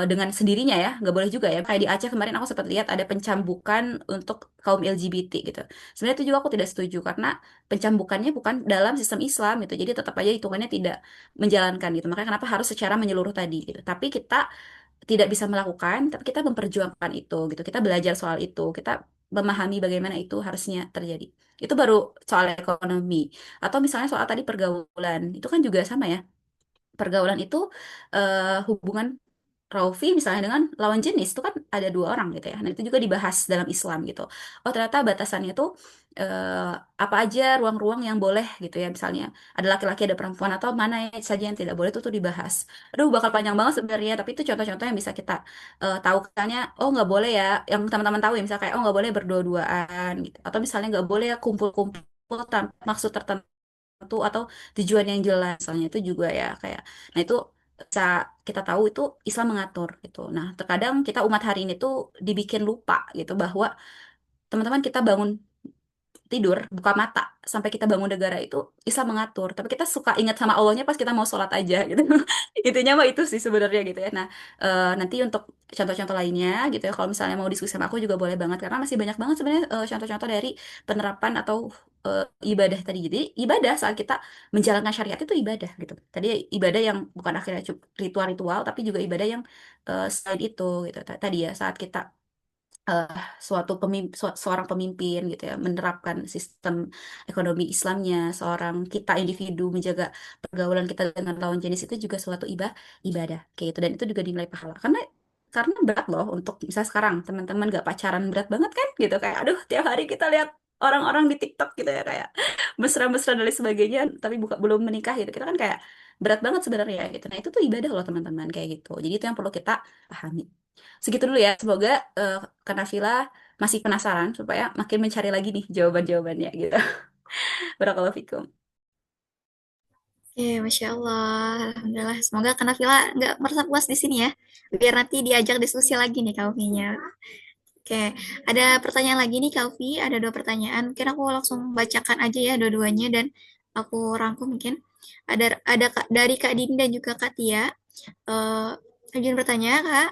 S3: dengan sendirinya ya, nggak boleh juga ya. Kayak di Aceh kemarin aku sempat lihat ada pencambukan untuk kaum LGBT gitu. Sebenarnya itu juga aku tidak setuju karena pencambukannya bukan dalam sistem Islam gitu. Jadi tetap aja hitungannya tidak menjalankan gitu. Makanya kenapa harus secara menyeluruh tadi gitu. Tapi kita tidak bisa melakukan, tapi kita memperjuangkan itu gitu. Kita belajar soal itu, kita memahami bagaimana itu harusnya terjadi. Itu baru soal ekonomi. Atau misalnya soal tadi pergaulan, itu kan juga sama ya. Pergaulan itu hubungan Raufi misalnya dengan lawan jenis itu kan ada 2 orang gitu ya. Nah itu juga dibahas dalam Islam gitu. Oh ternyata batasannya tuh apa aja ruang-ruang yang boleh gitu ya. Misalnya ada laki-laki ada perempuan atau mana saja yang tidak boleh itu tuh dibahas. Aduh bakal panjang banget sebenarnya. Tapi itu contoh-contoh yang bisa kita tahu. Misalnya oh nggak boleh ya. Yang teman-teman tahu ya misalnya kayak oh nggak boleh berdua-duaan gitu. Atau misalnya nggak boleh kumpul-kumpul tanpa maksud tertentu atau tujuan yang jelas. Misalnya itu juga ya kayak. Nah itu bisa kita tahu itu Islam mengatur gitu. Nah, terkadang kita umat hari ini tuh dibikin lupa gitu bahwa teman-teman kita bangun tidur, buka mata sampai kita bangun negara itu Islam mengatur. Tapi kita suka ingat sama Allahnya pas kita mau sholat aja gitu. Intinya mah itu sih sebenarnya gitu ya. Nah, nanti untuk contoh-contoh lainnya gitu ya. Kalau misalnya mau diskusi sama aku juga boleh banget karena masih banyak banget sebenarnya contoh-contoh dari penerapan atau ibadah tadi. Jadi ibadah saat kita menjalankan syariat itu ibadah gitu. Tadi ibadah yang bukan akhirnya ritual-ritual tapi juga ibadah yang selain itu gitu. Tadi ya saat kita eh, seorang pemimpin gitu ya menerapkan sistem ekonomi Islamnya, seorang kita individu menjaga pergaulan kita dengan lawan jenis itu juga suatu ibadah kayak gitu dan itu juga dinilai pahala karena berat loh untuk misal sekarang teman-teman gak pacaran berat banget kan gitu kayak aduh tiap hari kita lihat orang-orang di TikTok gitu ya kayak mesra-mesra dan lain sebagainya tapi belum menikah gitu kita kan kayak berat banget sebenarnya gitu nah itu tuh ibadah loh teman-teman kayak gitu jadi itu yang perlu kita pahami. Segitu dulu ya. Semoga Kak Nafila masih penasaran supaya makin mencari lagi nih jawaban-jawabannya gitu. Barakallahu fikum.
S2: Oke, Masya Allah. Alhamdulillah. Semoga Kak Nafila nggak merasa puas di sini ya. Biar nanti diajak diskusi lagi nih Kak Ufinya. Oke, ada pertanyaan lagi nih Kak Ufi. Ada 2 pertanyaan. Mungkin aku langsung bacakan aja ya dua-duanya dan aku rangkum mungkin. Ada dari Kak Dini dan juga Kak Tia. Eh, izin bertanya Kak,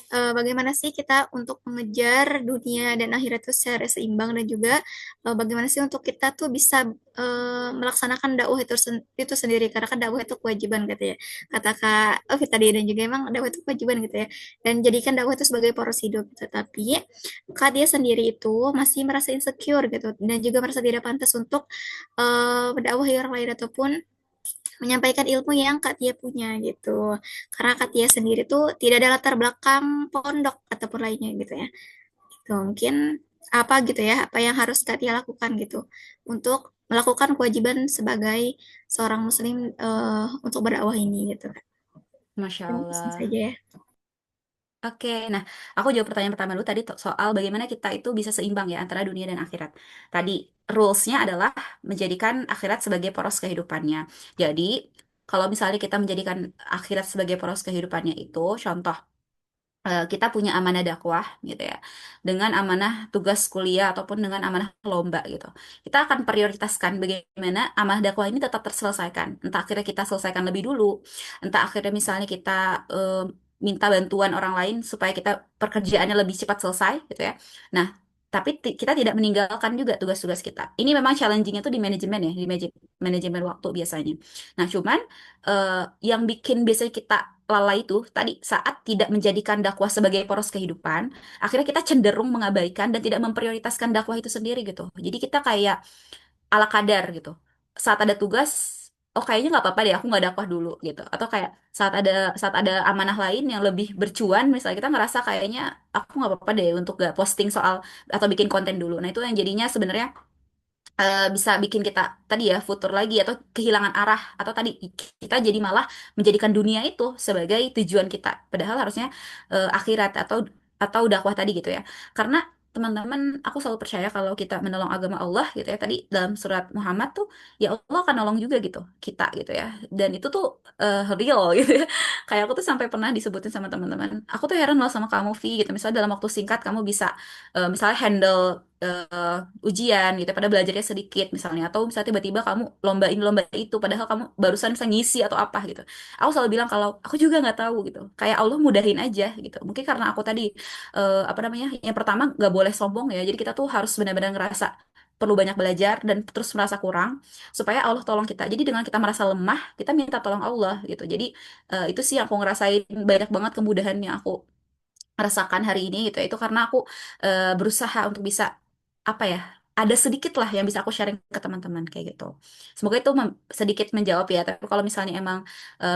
S2: bagaimana sih kita untuk mengejar dunia dan akhirat itu secara seimbang dan juga bagaimana sih untuk kita tuh bisa melaksanakan dakwah itu sendiri karena kan dakwah itu kewajiban gitu ya kata Kak Ovi tadi dan juga emang dakwah itu kewajiban gitu ya dan jadikan dakwah itu sebagai poros hidup gitu. Tapi Kak dia sendiri itu masih merasa insecure gitu dan juga merasa tidak pantas untuk berdakwah orang lain ataupun menyampaikan ilmu yang Kak Tia punya gitu. Karena Kak Tia sendiri tuh tidak ada latar belakang pondok ataupun lainnya gitu ya. Gitu, mungkin apa gitu ya, apa yang harus Katia lakukan gitu untuk melakukan kewajiban sebagai seorang muslim untuk berdakwah ini gitu.
S3: Masya
S2: Terima kasih
S3: Allah.
S2: saja ya.
S3: Oke, nah aku jawab pertanyaan pertama dulu tadi soal bagaimana kita itu bisa seimbang ya antara dunia dan akhirat. Tadi rules-nya adalah menjadikan akhirat sebagai poros kehidupannya. Jadi kalau misalnya kita menjadikan akhirat sebagai poros kehidupannya itu, contoh kita punya amanah dakwah gitu ya, dengan amanah tugas kuliah ataupun dengan amanah lomba gitu. Kita akan prioritaskan bagaimana amanah dakwah ini tetap terselesaikan. Entah akhirnya kita selesaikan lebih dulu, entah akhirnya misalnya kita minta bantuan orang lain supaya kita pekerjaannya lebih cepat selesai gitu ya. Nah, tapi kita tidak meninggalkan juga tugas-tugas kita. Ini memang challenging-nya tuh di manajemen ya, di manajemen waktu biasanya. Nah, cuman yang bikin biasanya kita lalai itu tadi saat tidak menjadikan dakwah sebagai poros kehidupan, akhirnya kita cenderung mengabaikan dan tidak memprioritaskan dakwah itu sendiri gitu. Jadi kita kayak ala kadar gitu. Saat ada tugas, oh kayaknya nggak apa-apa deh, aku nggak dakwah dulu gitu. Atau kayak saat ada amanah lain yang lebih bercuan, misalnya kita ngerasa kayaknya aku nggak apa-apa deh untuk nggak posting soal atau bikin konten dulu. Nah itu yang jadinya sebenarnya bisa bikin kita tadi ya futur lagi atau kehilangan arah atau tadi kita jadi malah menjadikan dunia itu sebagai tujuan kita padahal harusnya akhirat atau dakwah tadi gitu ya karena teman-teman aku selalu percaya kalau kita menolong agama Allah gitu ya tadi dalam surat Muhammad tuh ya Allah akan nolong juga gitu kita gitu ya dan itu tuh real gitu ya kayak aku tuh sampai pernah disebutin sama teman-teman aku tuh heran loh sama kamu Vi gitu misalnya dalam waktu singkat kamu bisa misalnya handle ujian gitu pada belajarnya sedikit misalnya atau misalnya tiba-tiba kamu lomba ini lomba itu padahal kamu barusan bisa ngisi atau apa gitu aku selalu bilang kalau aku juga nggak tahu gitu kayak Allah mudahin aja gitu mungkin karena aku tadi apa namanya yang pertama nggak boleh sombong ya jadi kita tuh harus benar-benar ngerasa perlu banyak belajar dan terus merasa kurang supaya Allah tolong kita jadi dengan kita merasa lemah kita minta tolong Allah gitu jadi itu sih yang aku ngerasain banyak banget kemudahan yang aku rasakan hari ini gitu ya. Itu karena aku berusaha untuk bisa apa ya ada sedikit lah yang bisa aku sharing ke teman-teman kayak gitu. Semoga itu sedikit menjawab ya. Tapi kalau misalnya emang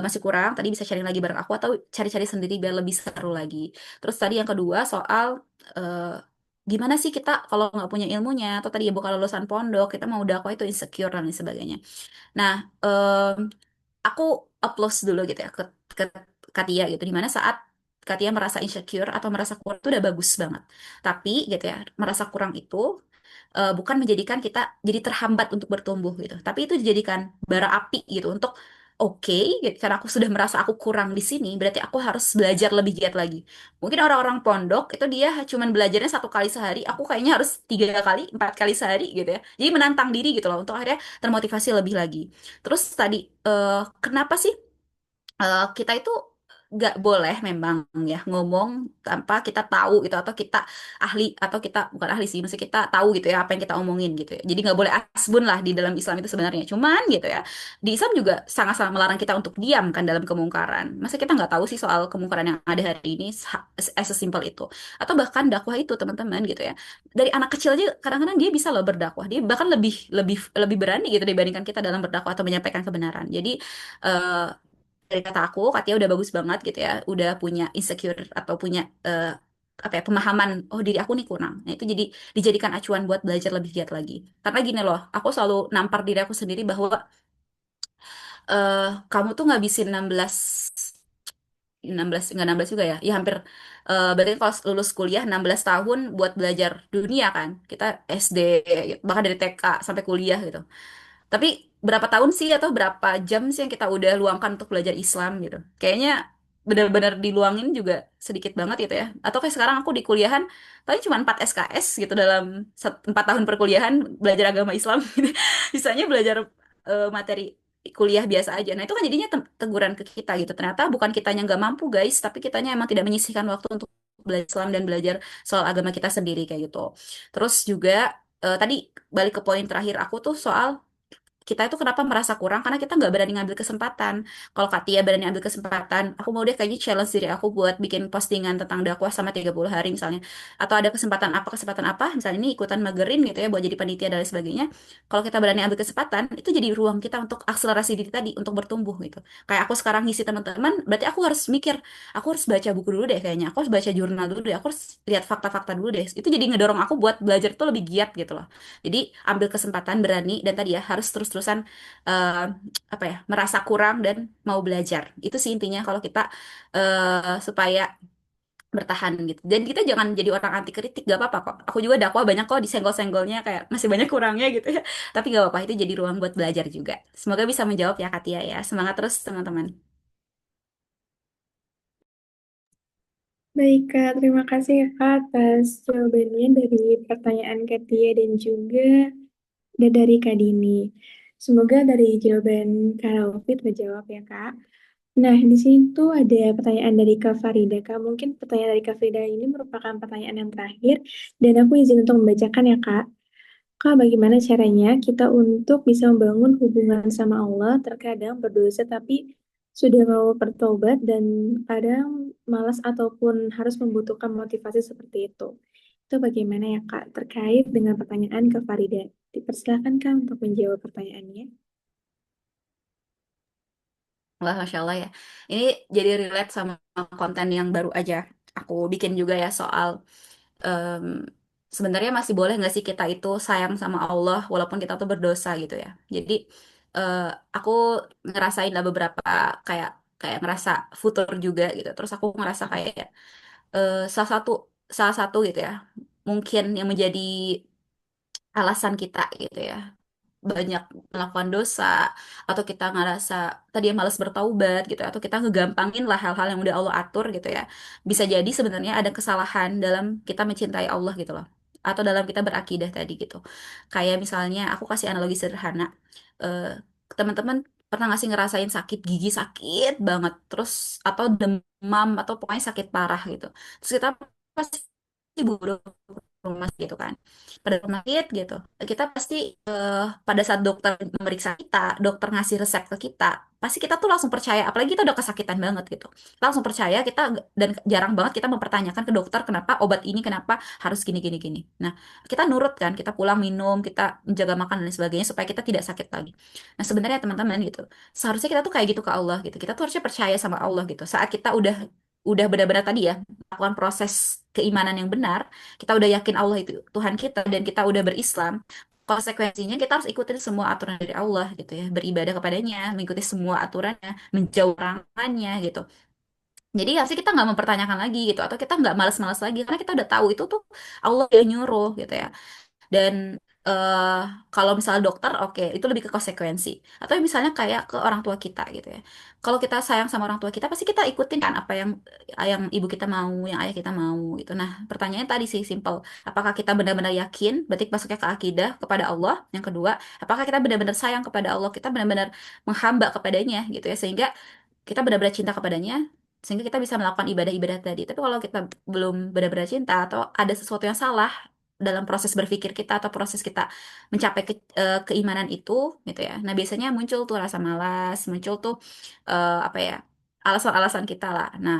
S3: masih kurang, tadi bisa sharing lagi bareng aku atau cari-cari sendiri biar lebih seru lagi. Terus tadi yang kedua soal eh, gimana sih kita kalau nggak punya ilmunya atau tadi ya bukan lulusan pondok kita mau dakwah itu insecure dan lain sebagainya. Nah, aku applause dulu gitu ya ke Katia gitu dimana saat Katia merasa insecure atau merasa kurang itu udah bagus banget tapi gitu ya merasa kurang itu bukan menjadikan kita jadi terhambat untuk bertumbuh gitu tapi itu dijadikan bara api gitu untuk oke gitu, karena aku sudah merasa aku kurang di sini berarti aku harus belajar lebih giat lagi mungkin orang-orang pondok itu dia cuman belajarnya 1 kali sehari aku kayaknya harus 3 kali 4 kali sehari gitu ya jadi menantang diri gitu loh untuk akhirnya termotivasi lebih lagi terus tadi kenapa sih kita itu nggak boleh memang ya ngomong tanpa kita tahu gitu atau kita ahli atau kita bukan ahli sih maksudnya kita tahu gitu ya apa yang kita omongin gitu ya jadi nggak boleh asbun lah di dalam Islam itu sebenarnya cuman gitu ya di Islam juga sangat-sangat melarang kita untuk diam kan dalam kemungkaran masa kita nggak tahu sih soal kemungkaran yang ada hari ini as simple itu atau bahkan dakwah itu teman-teman gitu ya dari anak kecil aja kadang-kadang dia bisa loh berdakwah dia bahkan lebih lebih lebih berani gitu dibandingkan kita dalam berdakwah atau menyampaikan kebenaran jadi eh, dari kata aku, Katia udah bagus banget gitu ya, udah punya insecure atau punya apa ya pemahaman, oh diri aku nih kurang. Nah itu jadi dijadikan acuan buat belajar lebih giat lagi. Karena gini loh, aku selalu nampar diri aku sendiri bahwa kamu tuh ngabisin 16 enggak 16 juga ya. Ya hampir berarti kalau lulus kuliah 16 tahun buat belajar dunia kan. Kita SD bahkan dari TK sampai kuliah gitu. Tapi berapa tahun sih atau berapa jam sih yang kita udah luangkan untuk belajar Islam gitu? Kayaknya benar-benar diluangin juga sedikit banget gitu ya. Atau kayak sekarang aku di kuliahan paling cuma 4 SKS gitu dalam 4 tahun perkuliahan belajar agama Islam gitu. Sisanya belajar materi kuliah biasa aja. Nah itu kan jadinya teguran ke kita gitu. Ternyata bukan kitanya nggak mampu guys, tapi kitanya emang tidak menyisihkan waktu untuk belajar Islam dan belajar soal agama kita sendiri kayak gitu. Terus juga tadi balik ke poin terakhir aku tuh soal kita itu kenapa merasa kurang karena kita nggak berani ngambil kesempatan. Kalau Kak Tia berani ambil kesempatan, aku mau deh kayaknya challenge diri aku buat bikin postingan tentang dakwah sama 30 hari misalnya. Atau ada kesempatan apa, misalnya ini ikutan magerin gitu ya buat jadi panitia dan lain sebagainya. Kalau kita berani ambil kesempatan, itu jadi ruang kita untuk akselerasi diri tadi, untuk bertumbuh gitu. Kayak aku sekarang ngisi teman-teman, berarti aku harus mikir, aku harus baca buku dulu deh kayaknya, aku harus baca jurnal dulu deh, aku harus lihat fakta-fakta dulu deh. Itu jadi ngedorong aku buat belajar tuh lebih giat gitu loh. Jadi ambil kesempatan, berani, dan tadi ya harus terus-terusan eh, apa ya, merasa kurang dan mau belajar. Itu sih intinya kalau kita supaya bertahan gitu. Dan kita jangan jadi orang anti kritik, gak apa-apa kok. Aku juga dakwah banyak kok disenggol-senggolnya kayak masih banyak kurangnya gitu ya. Tapi gak apa-apa, itu jadi ruang buat belajar juga. Semoga bisa menjawab ya Katia ya. Semangat terus teman-teman.
S1: Baik, Kak. Terima kasih ya, Kak, atas jawabannya dari pertanyaan Katia dan juga dari Kak Dini. Semoga dari jawaban Kak Raufi terjawab ya, Kak. Nah, di sini tuh ada pertanyaan dari Kak Farida. Kak, mungkin pertanyaan dari Kak Farida ini merupakan pertanyaan yang terakhir, dan aku izin untuk membacakan ya, Kak. Kak, bagaimana caranya kita untuk bisa membangun hubungan sama Allah, terkadang berdosa tapi sudah mau bertobat dan kadang malas ataupun harus membutuhkan motivasi seperti itu. Itu bagaimana ya, Kak, terkait dengan pertanyaan Kak Farida? Dipersilakan, Kak, untuk menjawab pertanyaannya.
S3: Wah, Masya Allah ya. Ini jadi relate sama konten yang baru aja aku bikin juga ya soal em, sebenarnya masih boleh nggak sih kita itu sayang sama Allah walaupun kita tuh berdosa gitu ya. Jadi eh, aku ngerasain lah beberapa kayak kayak ngerasa futur juga gitu. Terus aku ngerasa kayak salah satu gitu ya. Mungkin yang menjadi alasan kita gitu ya banyak melakukan dosa atau kita ngerasa tadi yang malas bertaubat gitu atau kita ngegampangin lah hal-hal yang udah Allah atur gitu ya bisa jadi sebenarnya ada kesalahan dalam kita mencintai Allah gitu loh atau dalam kita berakidah tadi gitu kayak misalnya aku kasih analogi sederhana eh, teman-teman pernah nggak sih ngerasain sakit gigi sakit banget terus atau demam atau pokoknya sakit parah gitu terus kita pasti buru rumah gitu kan pada rumah sakit gitu kita pasti pada saat dokter memeriksa kita dokter ngasih resep ke kita pasti kita tuh langsung percaya apalagi kita udah kesakitan banget gitu kita langsung percaya kita dan jarang banget kita mempertanyakan ke dokter kenapa obat ini kenapa harus gini gini gini nah kita nurut kan kita pulang minum kita menjaga makan dan sebagainya supaya kita tidak sakit lagi nah sebenarnya teman-teman gitu seharusnya kita tuh kayak gitu ke Allah gitu kita tuh harusnya percaya sama Allah gitu saat kita udah benar-benar tadi ya melakukan proses keimanan yang benar kita udah yakin Allah itu Tuhan kita dan kita udah berislam, konsekuensinya kita harus ikutin semua aturan dari Allah gitu ya, beribadah kepadanya, mengikuti semua aturannya, menjauh larangannya gitu. Jadi harusnya kita nggak mempertanyakan lagi gitu, atau kita nggak malas-malas lagi karena kita udah tahu itu tuh Allah yang nyuruh gitu ya. Dan eh kalau misalnya dokter, oke, itu lebih ke konsekuensi. Atau misalnya kayak ke orang tua kita gitu ya. Kalau kita sayang sama orang tua kita, pasti kita ikutin kan apa yang ibu kita mau, yang ayah kita mau gitu. Nah, pertanyaannya tadi sih simple. Apakah kita benar-benar yakin, berarti masuknya ke akidah kepada Allah. Yang kedua, apakah kita benar-benar sayang kepada Allah, kita benar-benar menghamba kepadanya gitu ya, sehingga kita benar-benar cinta kepadanya, sehingga kita bisa melakukan ibadah-ibadah tadi. Tapi kalau kita belum benar-benar cinta atau ada sesuatu yang salah dalam proses berpikir kita atau proses kita mencapai keimanan itu gitu ya. Nah, biasanya muncul tuh rasa malas, muncul tuh apa ya? Alasan-alasan kita lah. Nah,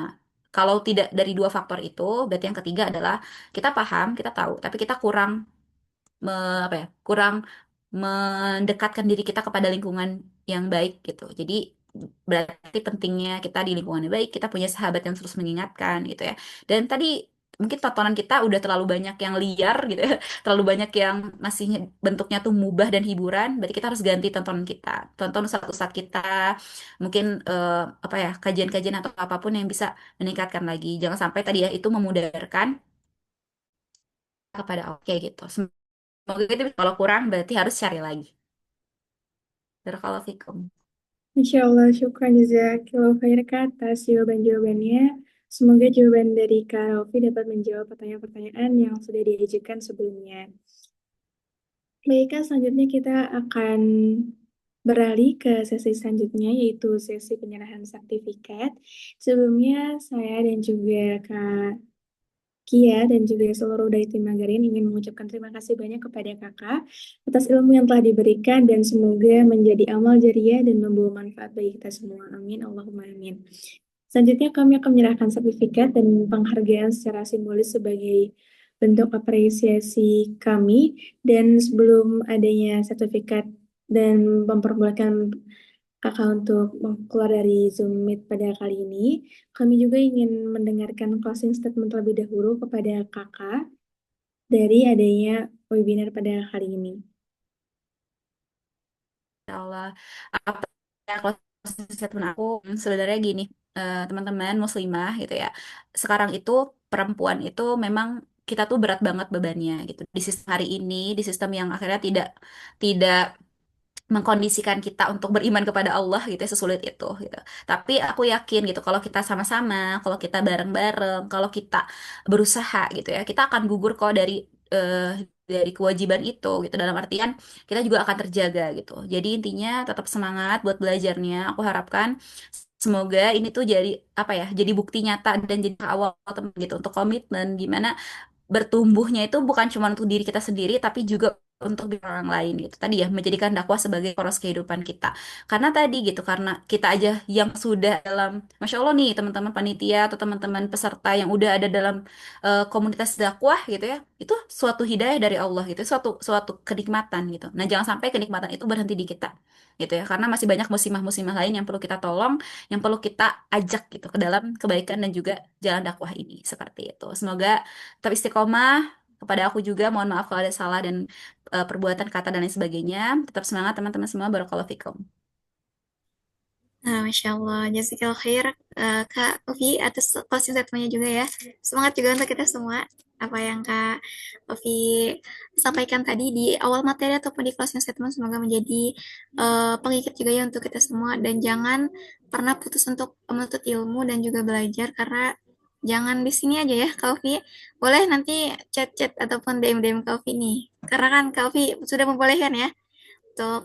S3: kalau tidak dari dua faktor itu, berarti yang ketiga adalah kita paham, kita tahu, tapi kita kurang apa ya? Kurang mendekatkan diri kita kepada lingkungan yang baik gitu. Jadi berarti pentingnya kita di lingkungan yang baik, kita punya sahabat yang terus mengingatkan gitu ya. Dan tadi mungkin tontonan kita udah terlalu banyak yang liar gitu ya, terlalu banyak yang masih bentuknya tuh mubah dan hiburan, berarti kita harus ganti tontonan kita. Tonton ustadz kita, mungkin apa ya, kajian-kajian atau apapun yang bisa meningkatkan lagi. Jangan sampai tadi ya itu memudarkan kepada oke gitu. Semoga itu kalau kurang berarti harus cari lagi. Barakallahu fikum.
S1: Insya Allah, syukran jazakillah khair Kak atas jawaban-jawabannya. Semoga jawaban dari Kak Raufi dapat menjawab pertanyaan-pertanyaan yang sudah diajukan sebelumnya. Baik Kak, selanjutnya kita akan beralih ke sesi selanjutnya, yaitu sesi penyerahan sertifikat. Sebelumnya, saya dan juga Kak Kia dan juga seluruh dari tim Magarin ingin mengucapkan terima kasih banyak kepada kakak atas ilmu yang telah diberikan dan semoga menjadi amal jariah dan membawa manfaat bagi kita semua. Amin. Allahumma amin. Selanjutnya kami akan menyerahkan sertifikat dan penghargaan secara simbolis sebagai bentuk apresiasi kami. Dan sebelum adanya sertifikat dan memperbolehkan kakak untuk keluar dari Zoom Meet pada kali ini, kami juga ingin mendengarkan closing statement terlebih dahulu kepada kakak dari adanya webinar pada hari ini.
S3: Ya Allah, apa ya closing statement aku sebenarnya gini, teman-teman muslimah gitu ya. Sekarang itu perempuan itu memang kita tuh berat banget bebannya gitu. Di sistem hari ini, di sistem yang akhirnya tidak mengkondisikan kita untuk beriman kepada Allah gitu ya, sesulit itu gitu. Tapi aku yakin gitu kalau kita sama-sama, kalau kita bareng-bareng, kalau kita berusaha gitu ya, kita akan gugur kok dari kewajiban itu gitu. Dalam artian kita juga akan terjaga gitu. Jadi intinya tetap semangat buat belajarnya. Aku harapkan semoga ini tuh jadi apa ya? Jadi bukti nyata dan jadi awal teman gitu untuk komitmen gimana bertumbuhnya itu bukan cuma untuk diri kita sendiri, tapi juga untuk diri orang lain gitu. Tadi ya, menjadikan dakwah sebagai poros kehidupan kita. Karena tadi gitu, karena kita aja yang sudah dalam, Masya Allah nih, teman-teman panitia atau teman-teman peserta yang udah ada dalam komunitas dakwah gitu ya, itu suatu hidayah dari Allah gitu, suatu suatu kenikmatan gitu. Nah, jangan sampai kenikmatan itu berhenti di kita gitu ya, karena masih banyak muslimah-muslimah lain yang perlu kita tolong, yang perlu kita ajak gitu ke dalam kebaikan dan juga jalan dakwah ini seperti itu. Semoga tetap istiqomah. Kepada aku juga mohon maaf kalau ada salah dan perbuatan kata dan lain sebagainya. Tetap semangat teman-teman semua. Barakallahu fikum.
S2: Nah, Masya Allah, jazakallah khair Kak Ovi atas closing statement-nya juga ya. Semangat juga untuk kita semua. Apa yang Kak Ovi sampaikan tadi di awal materi ataupun di closing statement semoga menjadi pengingat juga ya untuk kita semua. Dan jangan pernah putus untuk menuntut ilmu dan juga belajar karena jangan di sini aja ya Kak Ovi. Boleh nanti chat-chat ataupun DM-DM Kak Ovi nih. Karena kan Kak Ovi sudah membolehkan ya untuk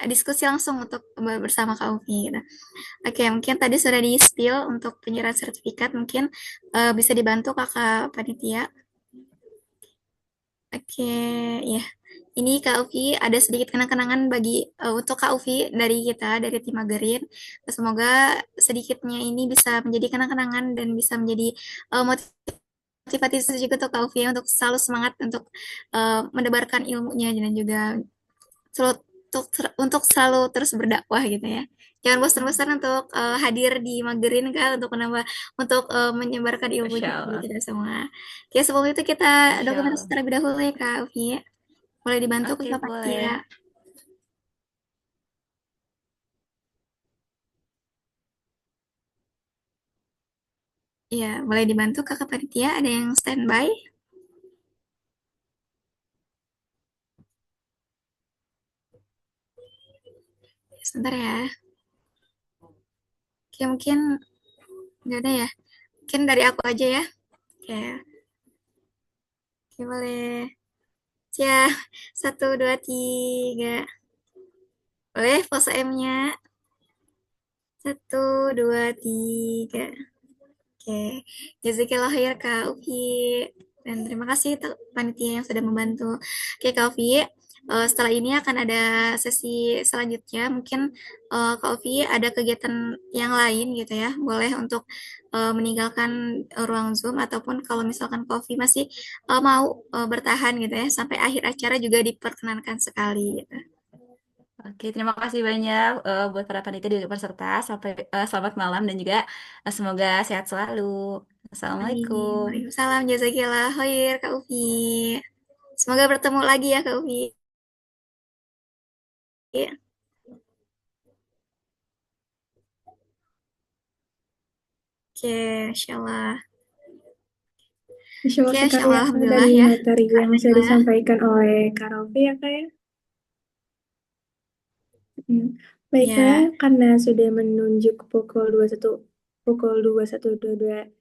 S2: diskusi langsung untuk bersama Kak Ufi gitu. Oke, mungkin tadi sudah di spill untuk penyerahan sertifikat, mungkin bisa dibantu kakak panitia. Oke, ya. Ini Kak Ufi ada sedikit kenang-kenangan bagi untuk Kak Ufi dari kita dari tim Magerin. Semoga sedikitnya ini bisa menjadi kenang-kenangan dan bisa menjadi motivasi juga untuk Kak Ufi untuk selalu semangat untuk mendebarkan ilmunya dan juga selalu untuk selalu terus berdakwah gitu ya. Jangan bosan-bosan untuk hadir di Magerin Kak untuk menambah untuk menyebarkan
S3: Masya
S2: ilmunya kepada
S3: Allah.
S2: kita semua. Oke, sebelum itu kita
S3: Masya
S2: dokumentasi
S3: Allah.
S2: terlebih dahulu ya Kak Ufi. Boleh dibantu ke
S3: Oke,
S2: Kak Fatia.
S3: boleh.
S2: Iya, boleh dibantu Kakak Panitia. Ada yang standby? Sebentar ya. Oke, mungkin nggak ada ya. Mungkin dari aku aja ya. Oke, oke boleh. Ya, satu, dua, tiga. Boleh pose M-nya. Satu, dua, tiga. Oke, jazakallah khair Kak Ufi. Dan terima kasih panitia yang sudah membantu. Oke Kak Ufi, setelah ini akan ada sesi selanjutnya. Mungkin Kak Ufi ada kegiatan yang lain gitu ya. Boleh untuk meninggalkan ruang Zoom ataupun kalau misalkan Kak Ufi masih mau bertahan gitu ya sampai akhir acara juga diperkenankan sekali gitu.
S3: Oke, terima kasih banyak buat para panitia dan juga peserta. Sampai selamat malam dan juga semoga sehat selalu.
S2: Amin.
S3: Assalamualaikum.
S2: Waalaikumsalam. Jazakillah khair Kak Ufi. Semoga bertemu lagi ya Kak Ufi. Oke, Insya Allah.
S1: Masya Allah
S2: Oke, Insya
S1: sekali
S2: Allah,
S1: ya Kak,
S2: Alhamdulillah
S1: dari
S2: ya.
S1: materi yang sudah
S2: Alhamdulillah.
S1: disampaikan oleh Kak Raufi ya Kak ya. Baiklah,
S2: Ya,
S1: karena sudah menunjuk pukul 21.22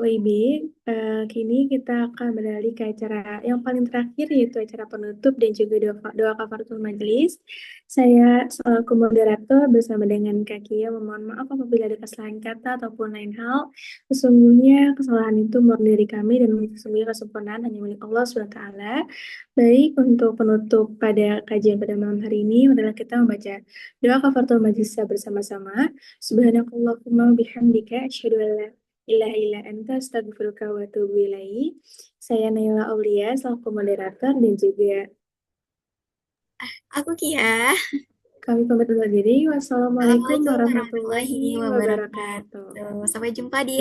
S1: Kini kita akan beralih ke acara yang paling terakhir, yaitu acara penutup dan juga doa kafaratul majelis. Saya selaku moderator bersama dengan Kak Kia memohon maaf apabila ada kesalahan kata ataupun lain hal. Sesungguhnya kesalahan itu murni dari kami dan sesungguhnya kesempurnaan hanya milik Allah SWT. Baik, untuk penutup pada kajian pada malam hari ini adalah kita membaca doa kafaratul majelis bersama-sama. Subhanakallahumma bihamdika asyhadu an la ilaha illa anta astaghfiruka wa atubu ilaik. Saya Naila Aulia selaku moderator dan juga
S2: Aku Kia.
S1: kami pamit undur diri. Wassalamualaikum
S2: Assalamualaikum
S1: warahmatullahi
S2: warahmatullahi
S1: wabarakatuh.
S2: wabarakatuh. Sampai jumpa di